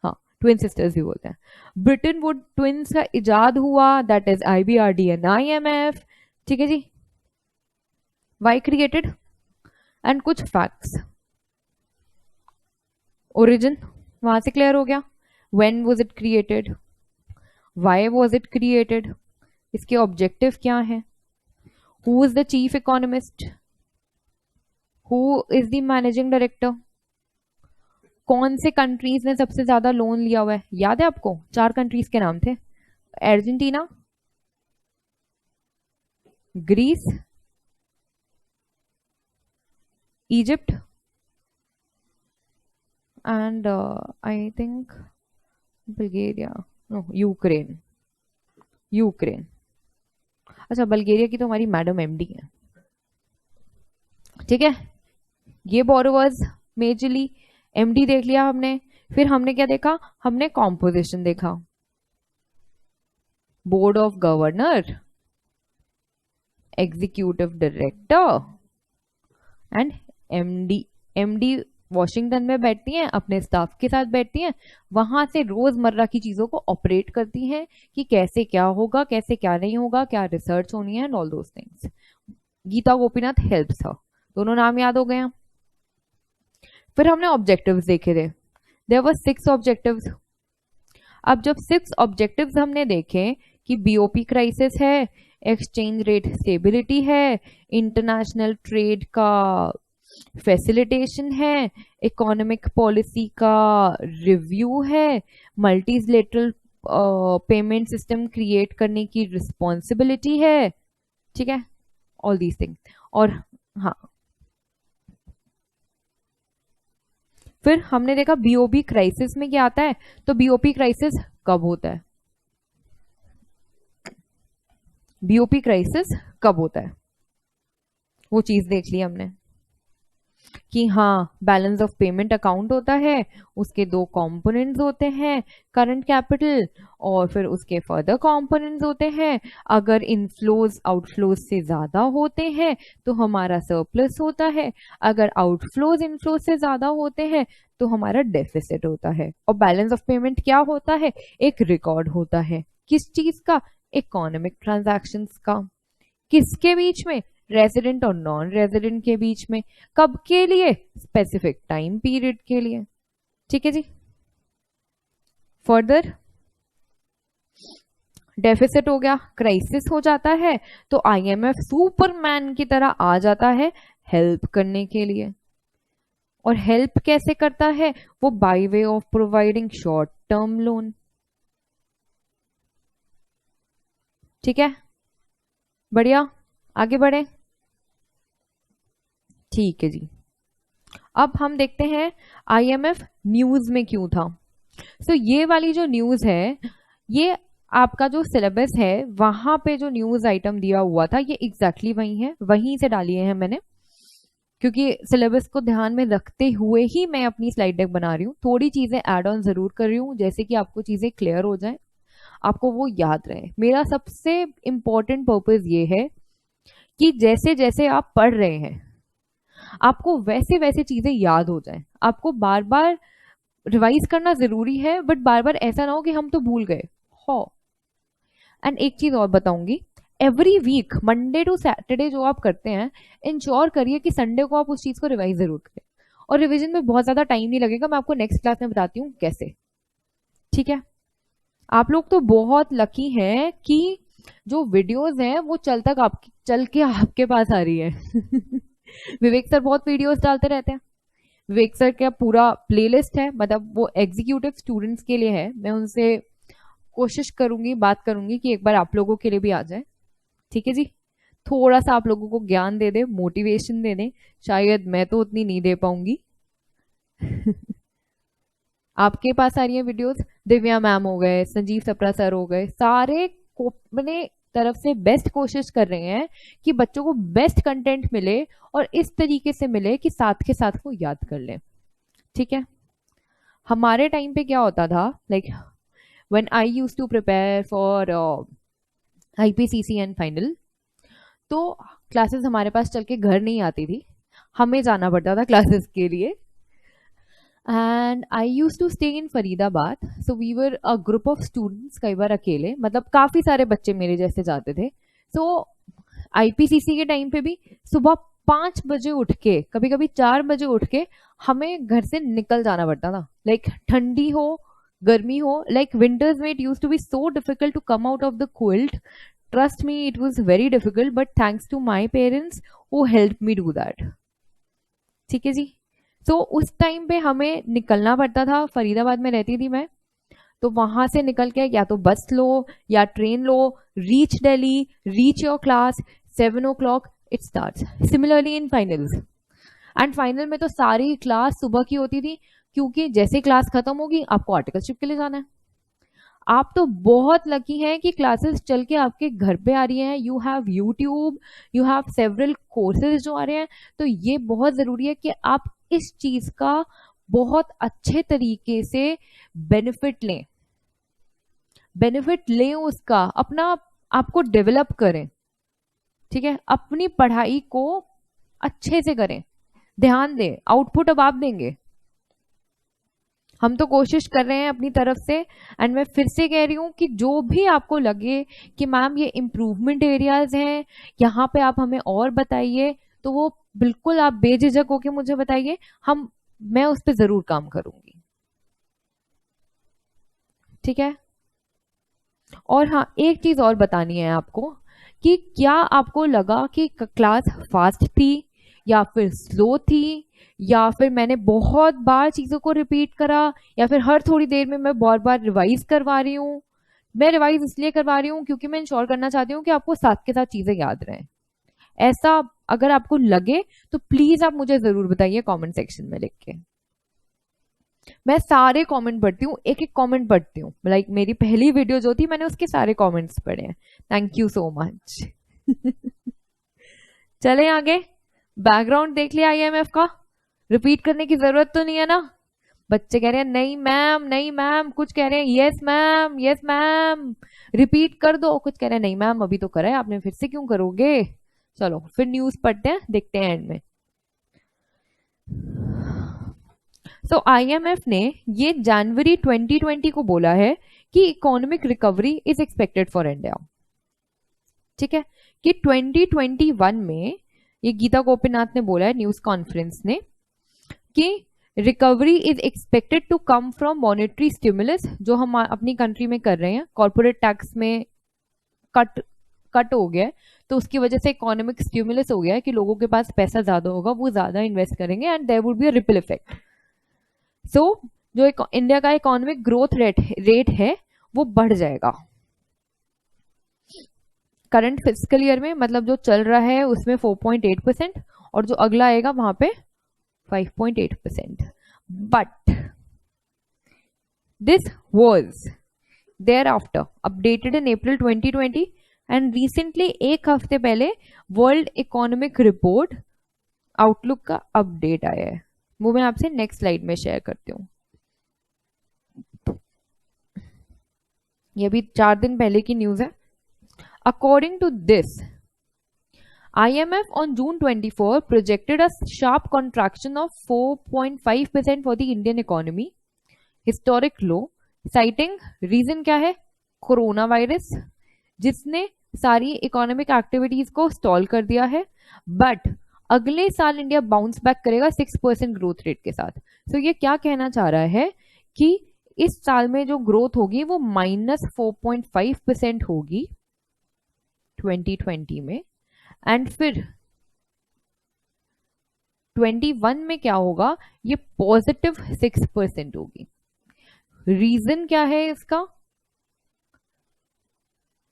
हाँ ट्विन सिस्टर्स भी बोलते हैं। ब्रिटेन वुड ट्विंस का इजाद हुआ, that is IBRD and IMF। ठीक है जी। वाई क्रिएटेड एंड कुछ फैक्ट्स। ओरिजिन वहां से क्लियर हो गया। When was it created? Why was it created? इसके ऑब्जेक्टिव क्या हैं? Who is the chief economist? Who is the managing director? कौन से कंट्रीज ने सबसे ज्यादा लोन लिया हुआ है? याद है आपको? 4 कंट्रीज के नाम थे, Argentina, Greece, Egypt and I think Bulgaria, no Ukraine. Ukraine, अच्छा बल्गेरिया की तो हमारी मैडम एमडी है। ठीक है, ये बोरोवर्स मेजरली एमडी देख लिया हमने। फिर हमने क्या देखा? हमने कॉम्पोजिशन देखा, board of governor, executive director and MD. MD Washington में बैठती हैं, अपने स्टाफ के साथ बैठती हैं, वहां से रोजमर्रा की चीजों को ऑपरेट करती हैं कि कैसे क्या होगा, कैसे क्या नहीं होगा, क्या रिसर्च होनी है and all those things. Gita Gopinath helps her. दोनों नाम याद हो गए हैं। फिर हमने ऑब्जेक्टिव्स देखे थे, देयर वर 6 ऑब्जेक्टिव्स। अब जब 6 ऑब्जेक्टिव्स हमने देखे कि बीओपी क्राइसिस है, एक्सचेंज रेट स्टेबिलिटी है, इंटरनेशनल ट्रेड का फैसिलिटेशन है, इकोनॉमिक पॉलिसी का रिव्यू है, मल्टीलेटरल पेमेंट सिस्टम क्रिएट करने की रिस्पॉन्सिबिलिटी है। ठीक है, ऑल दीज थिंग। और हाँ, फिर हमने देखा बीओपी क्राइसिस में क्या आता है। तो बीओपी क्राइसिस कब होता है? बीओपी क्राइसिस कब होता है वो चीज देख ली हमने कि हाँ, बैलेंस ऑफ पेमेंट अकाउंट होता है, उसके 2 कंपोनेंट्स होते हैं, करंट कैपिटल और फिर उसके फर्दर कंपोनेंट्स होते हैं। अगर इनफ्लोज आउटफ्लोज से ज्यादा होते हैं तो हमारा सरप्लस होता है, अगर आउटफ्लोज इनफ्लोज से ज्यादा होते हैं तो हमारा डेफिसिट होता है। और बैलेंस ऑफ पेमेंट क्या होता है? एक रिकॉर्ड होता है, किस चीज का? इकोनॉमिक ट्रांजैक्शंस का। किसके बीच में? रेजिडेंट और नॉन रेजिडेंट के बीच में। कब के लिए? स्पेसिफिक टाइम पीरियड के लिए। ठीक है जी। फर्दर डेफिसिट हो गया, क्राइसिस हो जाता है तो आईएमएफ सुपरमैन की तरह आ जाता है हेल्प करने के लिए। और हेल्प कैसे करता है वो? By way of providing short term loan. ठीक है, बढ़िया, आगे बढ़े। ठीक है जी। अब हम देखते हैं आईएमएफ न्यूज में क्यों था। सो ये वाली जो न्यूज है, ये आपका जो सिलेबस है वहां पे जो न्यूज आइटम दिया हुआ था ये एग्जैक्टली वही है, वहीं से डाली है मैंने, क्योंकि सिलेबस को ध्यान में रखते हुए ही मैं अपनी स्लाइड डेक बना रही हूँ। थोड़ी चीजें ऐड ऑन जरूर कर रही हूँ जैसे कि आपको चीजें क्लियर हो जाए, आपको वो याद रहे। मेरा सबसे इंपॉर्टेंट पर्पस ये है कि जैसे जैसे आप पढ़ रहे हैं आपको वैसे वैसे चीजें याद हो जाए। आपको बार बार रिवाइज करना जरूरी है, बट बार बार ऐसा ना हो कि हम तो भूल गए हो। एंड एक चीज और बताऊंगी, every week Monday to Saturday जो आप करते हैं, इंश्योर करिए कि संडे को आप उस चीज को रिवाइज जरूर करें। और रिवीजन में बहुत ज्यादा टाइम नहीं लगेगा, मैं आपको नेक्स्ट क्लास में बताती हूँ कैसे। ठीक है, आप लोग तो बहुत लकी हैं कि जो वीडियोस हैं वो चल के आपके पास आ रही है। विवेक सर बहुत वीडियोस डालते रहते हैं। विवेक सर का पूरा प्लेलिस्ट है, मतलब वो एग्जीक्यूटिव स्टूडेंट्स के लिए है। मैं उनसे कोशिश करूंगी, बात करूंगी कि एक बार आप लोगों के लिए भी आ जाए। ठीक है जी, थोड़ा सा आप लोगों को ज्ञान दे दे, मोटिवेशन दे दे। शायद मैं तो उतनी नहीं दे पाऊंगी। आपके पास आ रही है वीडियोस, दिव्या मैम हो गए, संजीव सप्रा सर हो गए, सारे को अपने तरफ से बेस्ट कोशिश कर रहे हैं कि बच्चों को बेस्ट कंटेंट मिले और इस तरीके से मिले कि साथ के साथ वो याद कर लें। ठीक है, हमारे टाइम पे क्या होता था, like when I used to prepare for IPCC and final, तो क्लासेस हमारे पास चल के घर नहीं आती थी, हमें जाना पड़ता था क्लासेस के लिए। And I use to stay in Faridabad, so we were a group of students, कई बार अकेले, मतलब काफी सारे बच्चे मेरे जैसे जाते थे। सो आईपीसीसी के टाइम पे भी सुबह 5 बजे उठ के, कभी कभी 4 बजे उठ के हमें घर से निकल जाना पड़ता था। लाइक ठंडी हो गर्मी हो, लाइक विंटर्स में it use to be so difficult to come out of the cold. Trust me, it was very difficult, but thanks to my parents who help me do that. ठीक है जी, तो उस time पे हमें निकलना पड़ता था। फरीदाबाद में रहती थी मैं, तो वहां से निकल के या तो बस लो या train low, reach Delhi, reach your class 7 o'clock it starts. Similarly in finals, and final में तो सारी क्लास सुबह की होती थी, क्योंकि जैसे क्लास खत्म होगी आपको आर्टिकलशिप के लिए जाना है। आप तो बहुत लकी हैं कि क्लासेस चल के आपके घर पे आ रही हैं। You have YouTube, you have several courses जो आ रहे हैं। तो ये बहुत जरूरी है कि आप इस चीज का बहुत अच्छे तरीके से बेनिफिट लें, उसका अपना आपको डेवलप करें। ठीक है, अपनी पढ़ाई को अच्छे से करें, ध्यान दें, आउटपुट अब आप देंगे। हम तो कोशिश कर रहे हैं अपनी तरफ से। एंड मैं फिर से कह रही हूँ कि जो भी आपको लगे कि मैम ये इम्प्रूवमेंट एरियाज हैं, यहाँ पे आप हमें और बताइए, तो वो बिल्कुल आप बेझिझक होके मुझे बताइए, मैं उस पर जरूर काम करूंगी। ठीक है, और हाँ, एक चीज और बतानी है आपको कि क्या आपको लगा कि क्लास फास्ट थी या फिर स्लो थी, या फिर मैंने बहुत बार चीजों को रिपीट करा, या फिर हर थोड़ी देर में मैं बहुत बार रिवाइज करवा रही हूँ। मैं रिवाइज इसलिए करवा रही हूँ क्योंकि मैं इंश्योर करना चाहती हूँ कि आपको साथ के साथ चीजें याद रहें। ऐसा अगर आपको लगे तो प्लीज आप मुझे जरूर बताइए कमेंट सेक्शन में लिख के। मैं सारे कमेंट पढ़ती हूँ, एक एक कमेंट पढ़ती हूँ। लाइक मेरी पहली वीडियो जो थी मैंने उसके सारे कमेंट्स पढ़े हैं। Thank you so much. चले आगे, बैकग्राउंड देख लिया आईएमएफ का, रिपीट करने की जरूरत तो नहीं है ना। बच्चे कह रहे हैं नहीं मैम, नहीं मैम, कुछ कह रहे हैं yes ma'am, yes ma'am, repeat कर दो, कुछ कह रहे हैं नहीं मैम अभी तो करा है आपने, फिर से क्यों करोगे। चलो फिर न्यूज पढ़ते हैं, देखते हैं एंड में। सो आईएमएफ ने ये जनवरी 2020 को बोला है कि economic recovery is expected for India. ठीक है, कि 2021 में ये गीता गोपीनाथ ने बोला है न्यूज कॉन्फ्रेंस ने कि recovery is expected to come from monetary stimulus, जो हम अपनी कंट्री में कर रहे हैं। कॉर्पोरेट टैक्स में कट हो गया है, तो उसकी वजह से इकोनॉमिक स्टिमुलस हो गया है कि लोगों के पास पैसा ज्यादा होगा, वो ज्यादा इन्वेस्ट करेंगे and there would be a ripple effect. So जो इंडिया का इकोनॉमिक ग्रोथ रेट है वो बढ़ जाएगा करंट फिजिकल ईयर में, मतलब जो चल रहा है उसमें 4.8%, और जो अगला आएगा वहां पे 5.8%। But this was there after updated in April 2020 and recently एक हफ्ते पहले वर्ल्ड इकोनॉमिक रिपोर्ट आउटलुक का अपडेट आया है। वो मैं आपसे नेक्स्ट स्लाइड में शेयर करती हूँ। ये भी 4 दिन पहले की न्यूज है। According to this, IMF on June 24 projected a sharp contraction of 4.5% for the Indian economy, historic low, citing reason क्या है, कोरोना वायरस, जिसने सारी इकोनॉमिक एक्टिविटीज को स्टॉल कर दिया है, बट अगले साल इंडिया बाउंस बैक करेगा 6% ग्रोथ रेट के साथ। सो ये क्या कहना चाह रहा है कि इस साल में जो ग्रोथ होगी वो -4.5% होगी 2020 में, एंड फिर 21 में क्या होगा, ये +6% होगी। रीजन क्या है इसका?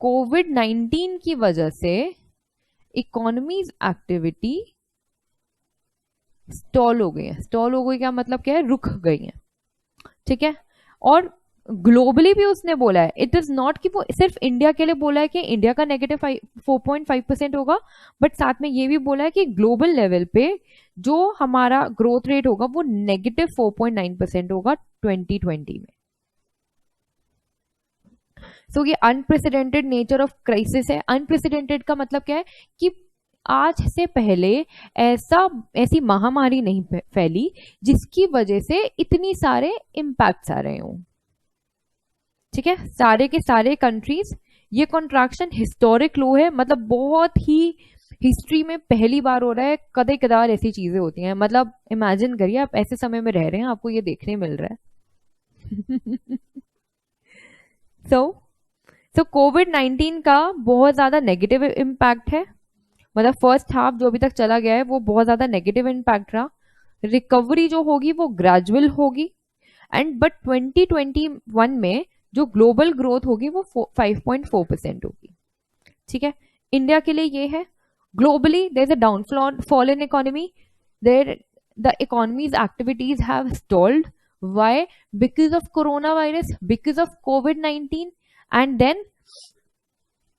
कोविड-19 की वजह से इकोनॉमीज एक्टिविटी स्टॉल हो गई है। स्टॉल हो गई क्या मतलब क्या है? रुक गई है, ठीक है। और ग्लोबली भी उसने बोला है, इट इज नॉट कि वो सिर्फ इंडिया के लिए बोला है कि इंडिया का -4.5% होगा, बट साथ में ये भी बोला है कि ग्लोबल लेवल पे जो हमारा ग्रोथ रेट होगा वो -4.9% होगा 2020 में। सो ये अनप्रेसिडेंटेड नेचर ऑफ क्राइसिस है। अनप्रेसिडेंटेड का मतलब क्या है कि आज से पहले ऐसी महामारी नहीं फैली जिसकी वजह से इतनी सारे इम्पैक्ट्स आ रहे हों, ठीक है। सारे के सारे कंट्रीज, ये कॉन्ट्रैक्शन हिस्टोरिक लो है, मतलब बहुत ही हिस्ट्री में पहली बार हो रहा है। कदे कदार ऐसी चीजें होती हैं, मतलब इमेजिन करिए आप ऐसे समय में रह रहे हैं, आपको ये देखने मिल रहा है। सो कोविड-19 का बहुत ज्यादा नेगेटिव इम्पैक्ट है, मतलब फर्स्ट हाफ जो अभी तक चला गया है वो बहुत ज्यादा नेगेटिव इम्पैक्ट रहा। रिकवरी जो होगी वो ग्रेजुअल होगी, एंड बट 2021 में जो ग्लोबल ग्रोथ होगी वो 5.4% होगी, ठीक है। इंडिया के लिए ये है, globally there is a downfall in economy, there the economies activities have stalled. Why? Because of corona virus, because of कोविड-19, एंड देन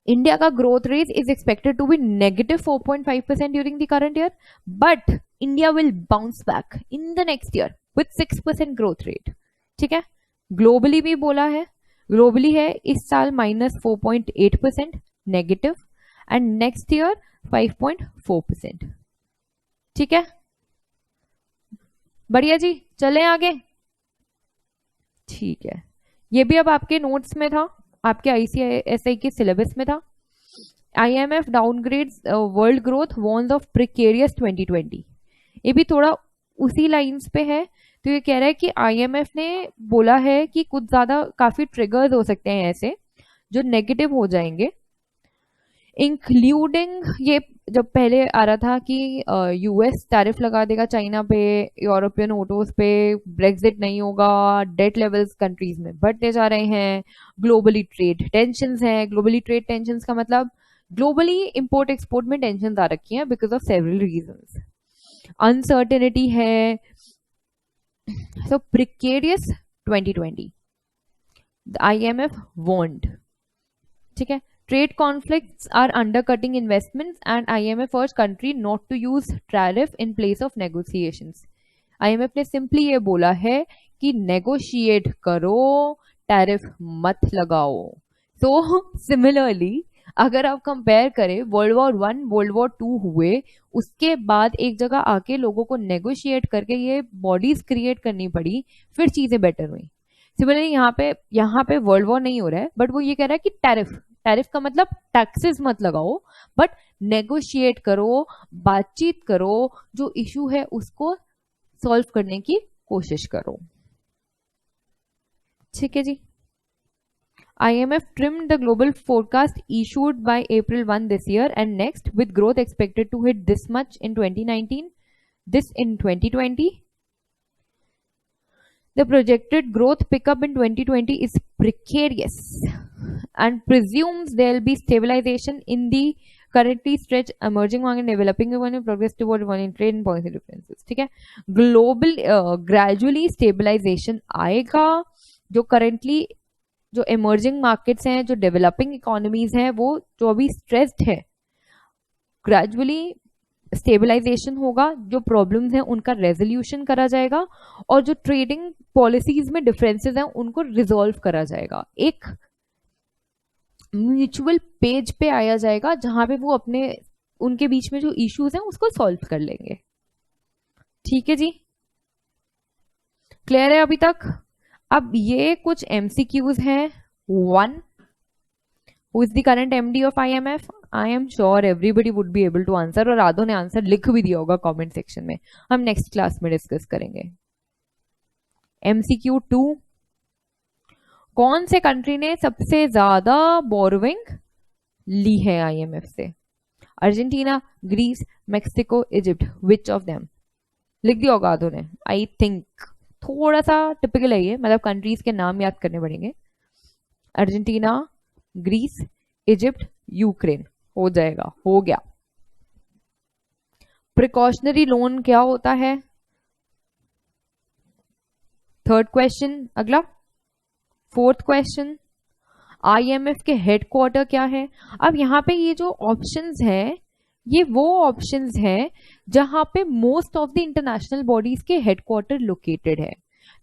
India का growth rate is expected to be -4.5% during the current year, but India will bounce back in the next year with 6% growth rate, ठीक है। Globally भी बोला है, globally है इस साल -4.8% नेगेटिव, एंड नेक्स्ट ईयर 5.4%, ठीक है। बढ़िया जी, चलें आगे। ठीक है, ये भी अब आपके नोट्स में था, आपके ICSI के सिलेबस में था। IMF downgrades world growth, warns of precarious 2020। ये भी थोड़ा उसी लाइंस पे है। तो ये कह रहा है कि IMF ने बोला है कि कुछ ज्यादा काफी ट्रिगर्स हो सकते हैं ऐसे जो नेगेटिव हो जाएंगे, इंक्लूडिंग ये जब पहले आ रहा था कि US टैरिफ लगा देगा चाइना पे, यूरोपियन ऑटोज पे, ब्रेक्सिट नहीं होगा, डेट लेवल्स कंट्रीज में बढ़ते जा रहे हैं, ग्लोबली ट्रेड टेंशंस हैं। ग्लोबली ट्रेड टेंशंस का मतलब ग्लोबली इंपोर्ट एक्सपोर्ट में टेंशन आ रखी है because of several reasons, uncertainty है। सो प्रिकेरियस 2020 द IMF वार्नड, ठीक है। Trade conflicts are undercutting investments, and IMF urged country not to use tariff in place of negotiations. IMF ने simply ये बोला है कि नेगोशिएट करो, टैरिफ मत लगाओ। सो सिमिलरली अगर आप कंपेयर करें, वर्ल्ड वॉर 1, वर्ल्ड वॉर 2 हुए, उसके बाद एक जगह आके लोगों को नेगोशिएट करके ये बॉडीज क्रिएट करनी पड़ी, फिर चीजें बेटर हुई। सिमिलरली यहाँ पे वर्ल्ड वॉर नहीं हो रहा है, बट वो ये कह रहा है कि टैरिफ का मतलब टैक्सेस मत लगाओ, बट नेगोशिएट करो, बातचीत करो, जो इशू है उसको सॉल्व करने की कोशिश करो, ठीक है जी। IMF trimmed the global forecast issued by April 1 this year and next, with growth expected to hit this much in 2019, this in 2020. The projected growth pickup in 2020 is precarious and presumes there will be stabilization in the currently stretched emerging market, developing economy, progress toward one in trade and policy differences, ठीक है। Global gradually stabilization आएगा, जो currently जो emerging markets हैं, जो developing economies हैं, वो जो अभी स्ट्रेस्ड है, ग्रेजुअली स्टेबलाइजेशन होगा, जो प्रॉब्लम्स हैं उनका रेजोल्यूशन करा जाएगा, और जो ट्रेडिंग पॉलिसीज में डिफरेंसेस हैं उनको रिजॉल्व करा जाएगा, एक म्यूचुअल पेज पे आया जाएगा जहां पे वो अपने उनके बीच में जो इश्यूज हैं उसको सॉल्व कर लेंगे, ठीक है जी। क्लियर है अभी तक? अब ये कुछ MCQs हैं। 1, who is the current MD of IMF? I am sure everybody would be able to answer, और आधों ने आंसर लिख भी दिया होगा कमेंट सेक्शन में. हम नेक्स्ट क्लास में डिस्कस करेंगे. MCQ 2, कौन से कंट्री ने सबसे ज्यादा बोरोइंग ली है आईएमएफ से? Argentina, Greece, Mexico, Egypt. Which of them? लिख दिया होगा आधों ने. आई थिंक थोड़ा सा टिपिकल है ये, मतलब कंट्रीज के नाम याद करने पड़ेंगे. Argentina, Greece, Egypt, Ukraine. हो जाएगा, हो गया. प्रिकॉशनरी लोन क्या होता है? Third question. अगला 4th क्वेश्चन, आईएमएफ के हेडक्वार्टर क्या है? अब यहाँ पे ये जो ऑप्शंस हैं, ये वो ऑप्शंस हैं जहां पे most of the international bodies के हेडक्वार्टर लोकेटेड है.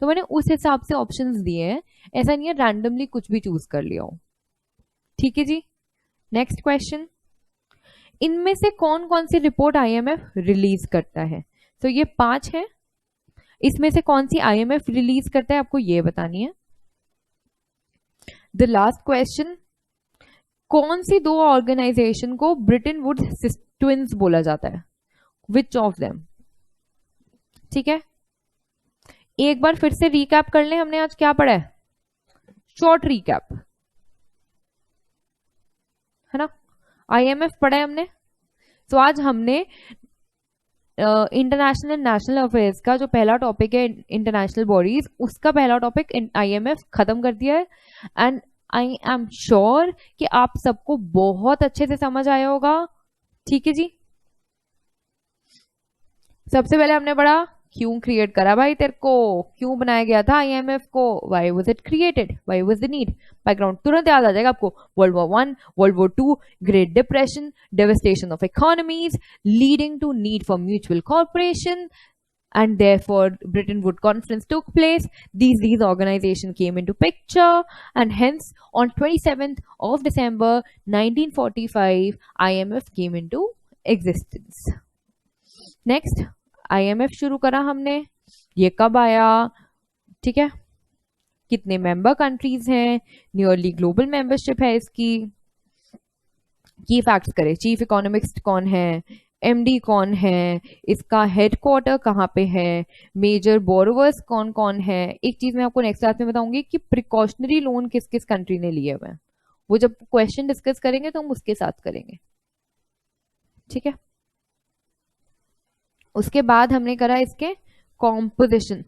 तो मैंने उस हिसाब से ऑप्शंस दिए हैं, ऐसा नहीं है रैंडमली कुछ भी चूज कर लिया हो. ठीक है जी. नेक्स्ट क्वेश्चन, इनमें से कौन कौन सी रिपोर्ट आईएमएफ रिलीज करता है? तो ये 5 है, इसमें से कौन सी आईएमएफ रिलीज करता है आपको ये बतानी है. द लास्ट क्वेश्चन, कौन सी 2 ऑर्गेनाइजेशन को ब्रिटेन वुड्स ट्विंस बोला जाता है? विच ऑफ देम? ठीक है, एक बार फिर से रिकैप कर लें, हमने आज क्या पढ़ा है? शॉर्ट रिकैप है ना. आईएमएफ पढ़ा है हमने. तो आज हमने इंटरनेशनल एंड नेशनल अफेयर्स का जो पहला टॉपिक है इंटरनेशनल बॉडीज, उसका पहला टॉपिक आईएमएफ खत्म कर दिया है. एंड आई एम श्योर कि आप सबको बहुत अच्छे से समझ आया होगा. ठीक है जी. सबसे पहले हमने पढ़ा क्यों क्रिएट करा भाई तेरे को, क्यों बनाया गया था आईएमएफ को, why was it created, why was the need. Background तुरंत याद आ जाएगा आपको. World war 1, world war 2, great depression, devastation of economies leading to need for mutual corporation, and therefore Bretton Woods Conference took place. These organizations came into picture, and hence on 27th of December 1945 IMF came into existence. Next, IMF शुरू करा हमने. ये कब आया? ठीक है, कितने member countries हैं, नियरली ग्लोबल मेंबरशिप है इसकी. की फैक्ट्स करें, चीफ इकोनॉमिस्ट कौन है, एमडी कौन है, इसका हेडक्वार्टर कहाँ पे है, मेजर बोरोवर्स कौन कौन है. एक चीज मैं आपको नेक्स्ट क्लास में बताऊंगी कि प्रिकॉशनरी लोन किस किस कंट्री ने लिए हुए हैं. वो जब क्वेश्चन डिस्कस करेंगे तो हम उसके साथ करेंगे. ठीक है. उसके बाद हमने करा इसके कॉम्पोजिशन.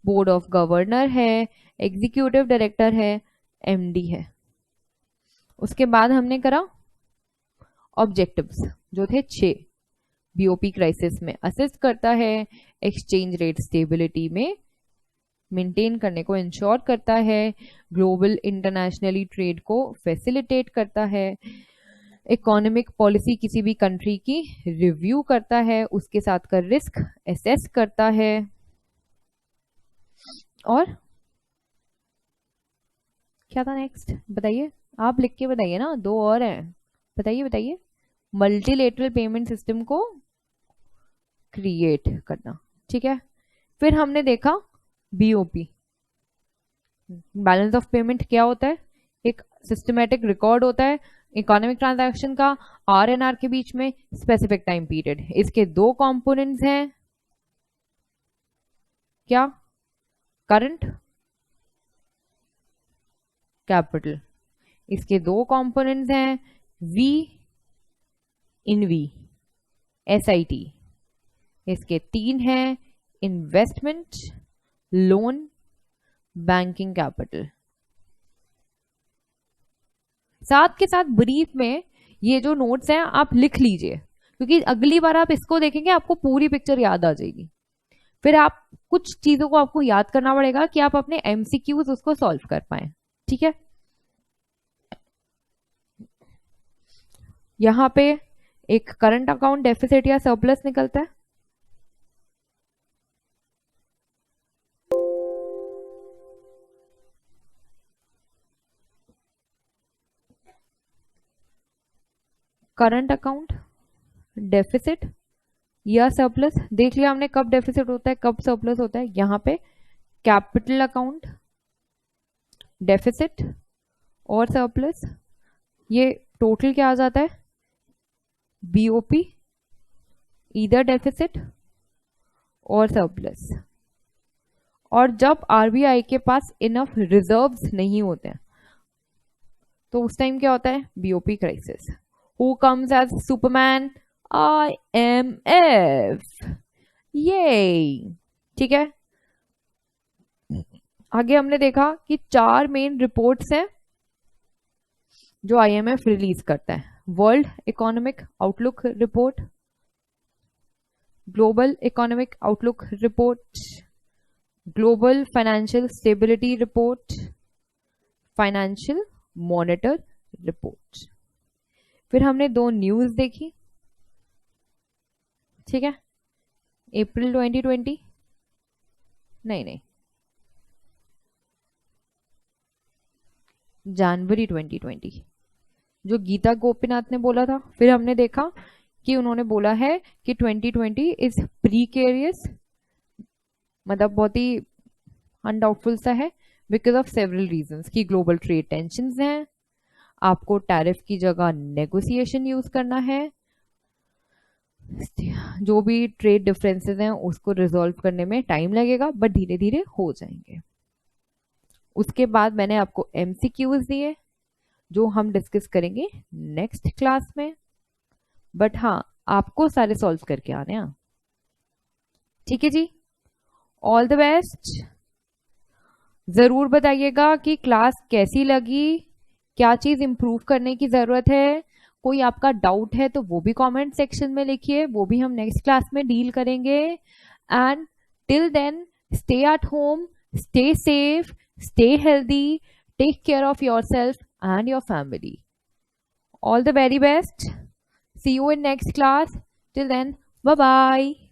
बोर्ड ऑफ गवर्नर है, एग्जीक्यूटिव डायरेक्टर है, एमडी है. उसके बाद हमने करा ऑब्जेक्टिव्स जो थे 6. बीओपी क्राइसिस में असिस्ट करता है, एक्सचेंज रेट स्टेबिलिटी में मेंटेन करने को इंश्योर करता है, ग्लोबल इंटरनेशनली ट्रेड को फैसिलिटेट करता है, इकोनॉमिक पॉलिसी किसी भी कंट्री की रिव्यू करता है, उसके साथ का रिस्क एसेस करता है. और क्या था नेक्स्ट बताइए, आप लिख के बताइए ना, 2 और हैं. बताइए बताइए. मल्टीलेटरल पेमेंट सिस्टम को क्रिएट करना. ठीक है. फिर हमने देखा बीओपी, बैलेंस ऑफ पेमेंट क्या होता है? एक सिस्टमेटिक रिकॉर्ड होता है इकोनॉमिक ट्रांजैक्शन का आरएनआर के बीच में स्पेसिफिक टाइम पीरियड. इसके 2 कंपोनेंट्स हैं. क्या? Current, capital. इसके 2 कंपोनेंट्स हैं, वी इन वी, एसआईटी. इसके 3 हैं, इन्वेस्टमेंट, लोन, बैंकिंग कैपिटल. साथ के साथ ब्रीफ में ये जो नोट्स हैं आप लिख लीजिए, क्योंकि अगली बार आप इसको देखेंगे आपको पूरी पिक्चर याद आ जाएगी. फिर आप कुछ चीजों को आपको याद करना पड़ेगा कि आप अपने एमसीक्यूज उसको सॉल्व कर पाए. ठीक है. यहां पे एक करंट अकाउंट डेफिसिट या सरप्लस निकलता है. करंट अकाउंट डेफिसिट या सरप्लस देख लिया हमने, कब डेफिसिट होता है कब सरप्लस होता है. यहां पे कैपिटल अकाउंट डेफिसिट और सरप्लस, ये टोटल क्या आ जाता है, बीओपी, ईदर डेफिसिट और सरप्लस। और जब आरबीआई के पास इनफ रिजर्व्स नहीं होते हैं तो उस टाइम क्या होता है, BOP crisis. Who comes as Superman, IMF, ये ठीक है। आगे हमने देखा कि 4 मेन रिपोर्ट्स हैं जो IMF रिलीज करता है। World economic outlook report, global economic outlook report, global financial stability report, financial monitor report. फिर हमने 2 न्यूज देखी, ठीक है, अप्रैल 2020, नहीं, जनवरी 2020, जो गीता गोपीनाथ ने बोला था। फिर हमने देखा कि उन्होंने बोला है कि 2020 इज प्रीकेरियस, मतलब बहुत ही अनडाउटफुल सा है, बिकॉज ऑफ सेवरल रीजंस, कि ग्लोबल ट्रेड टेंशंस हैं, आपको टैरिफ की जगह नेगोशिएशन यूज करना है, जो भी ट्रेड डिफरेंसेस हैं उसको रिजॉल्व करने में टाइम लगेगा बट धीरे धीरे हो जाएंगे। उसके बाद मैंने आपको MCQs दिए जो हम डिस्कस करेंगे नेक्स्ट क्लास में, बट हाँ आपको सारे सॉल्व करके आने हैं, ठीक है जी। All the best. जरूर बताइएगा कि क्लास कैसी लगी, क्या चीज इंप्रूव करने की जरूरत है। कोई आपका डाउट है तो वो भी कमेंट सेक्शन में लिखिए, वो भी हम नेक्स्ट क्लास में डील करेंगे। And till then stay at home, stay safe, stay healthy, take care of yourself and your family. All the very best. See you in next class. Till then, bye bye.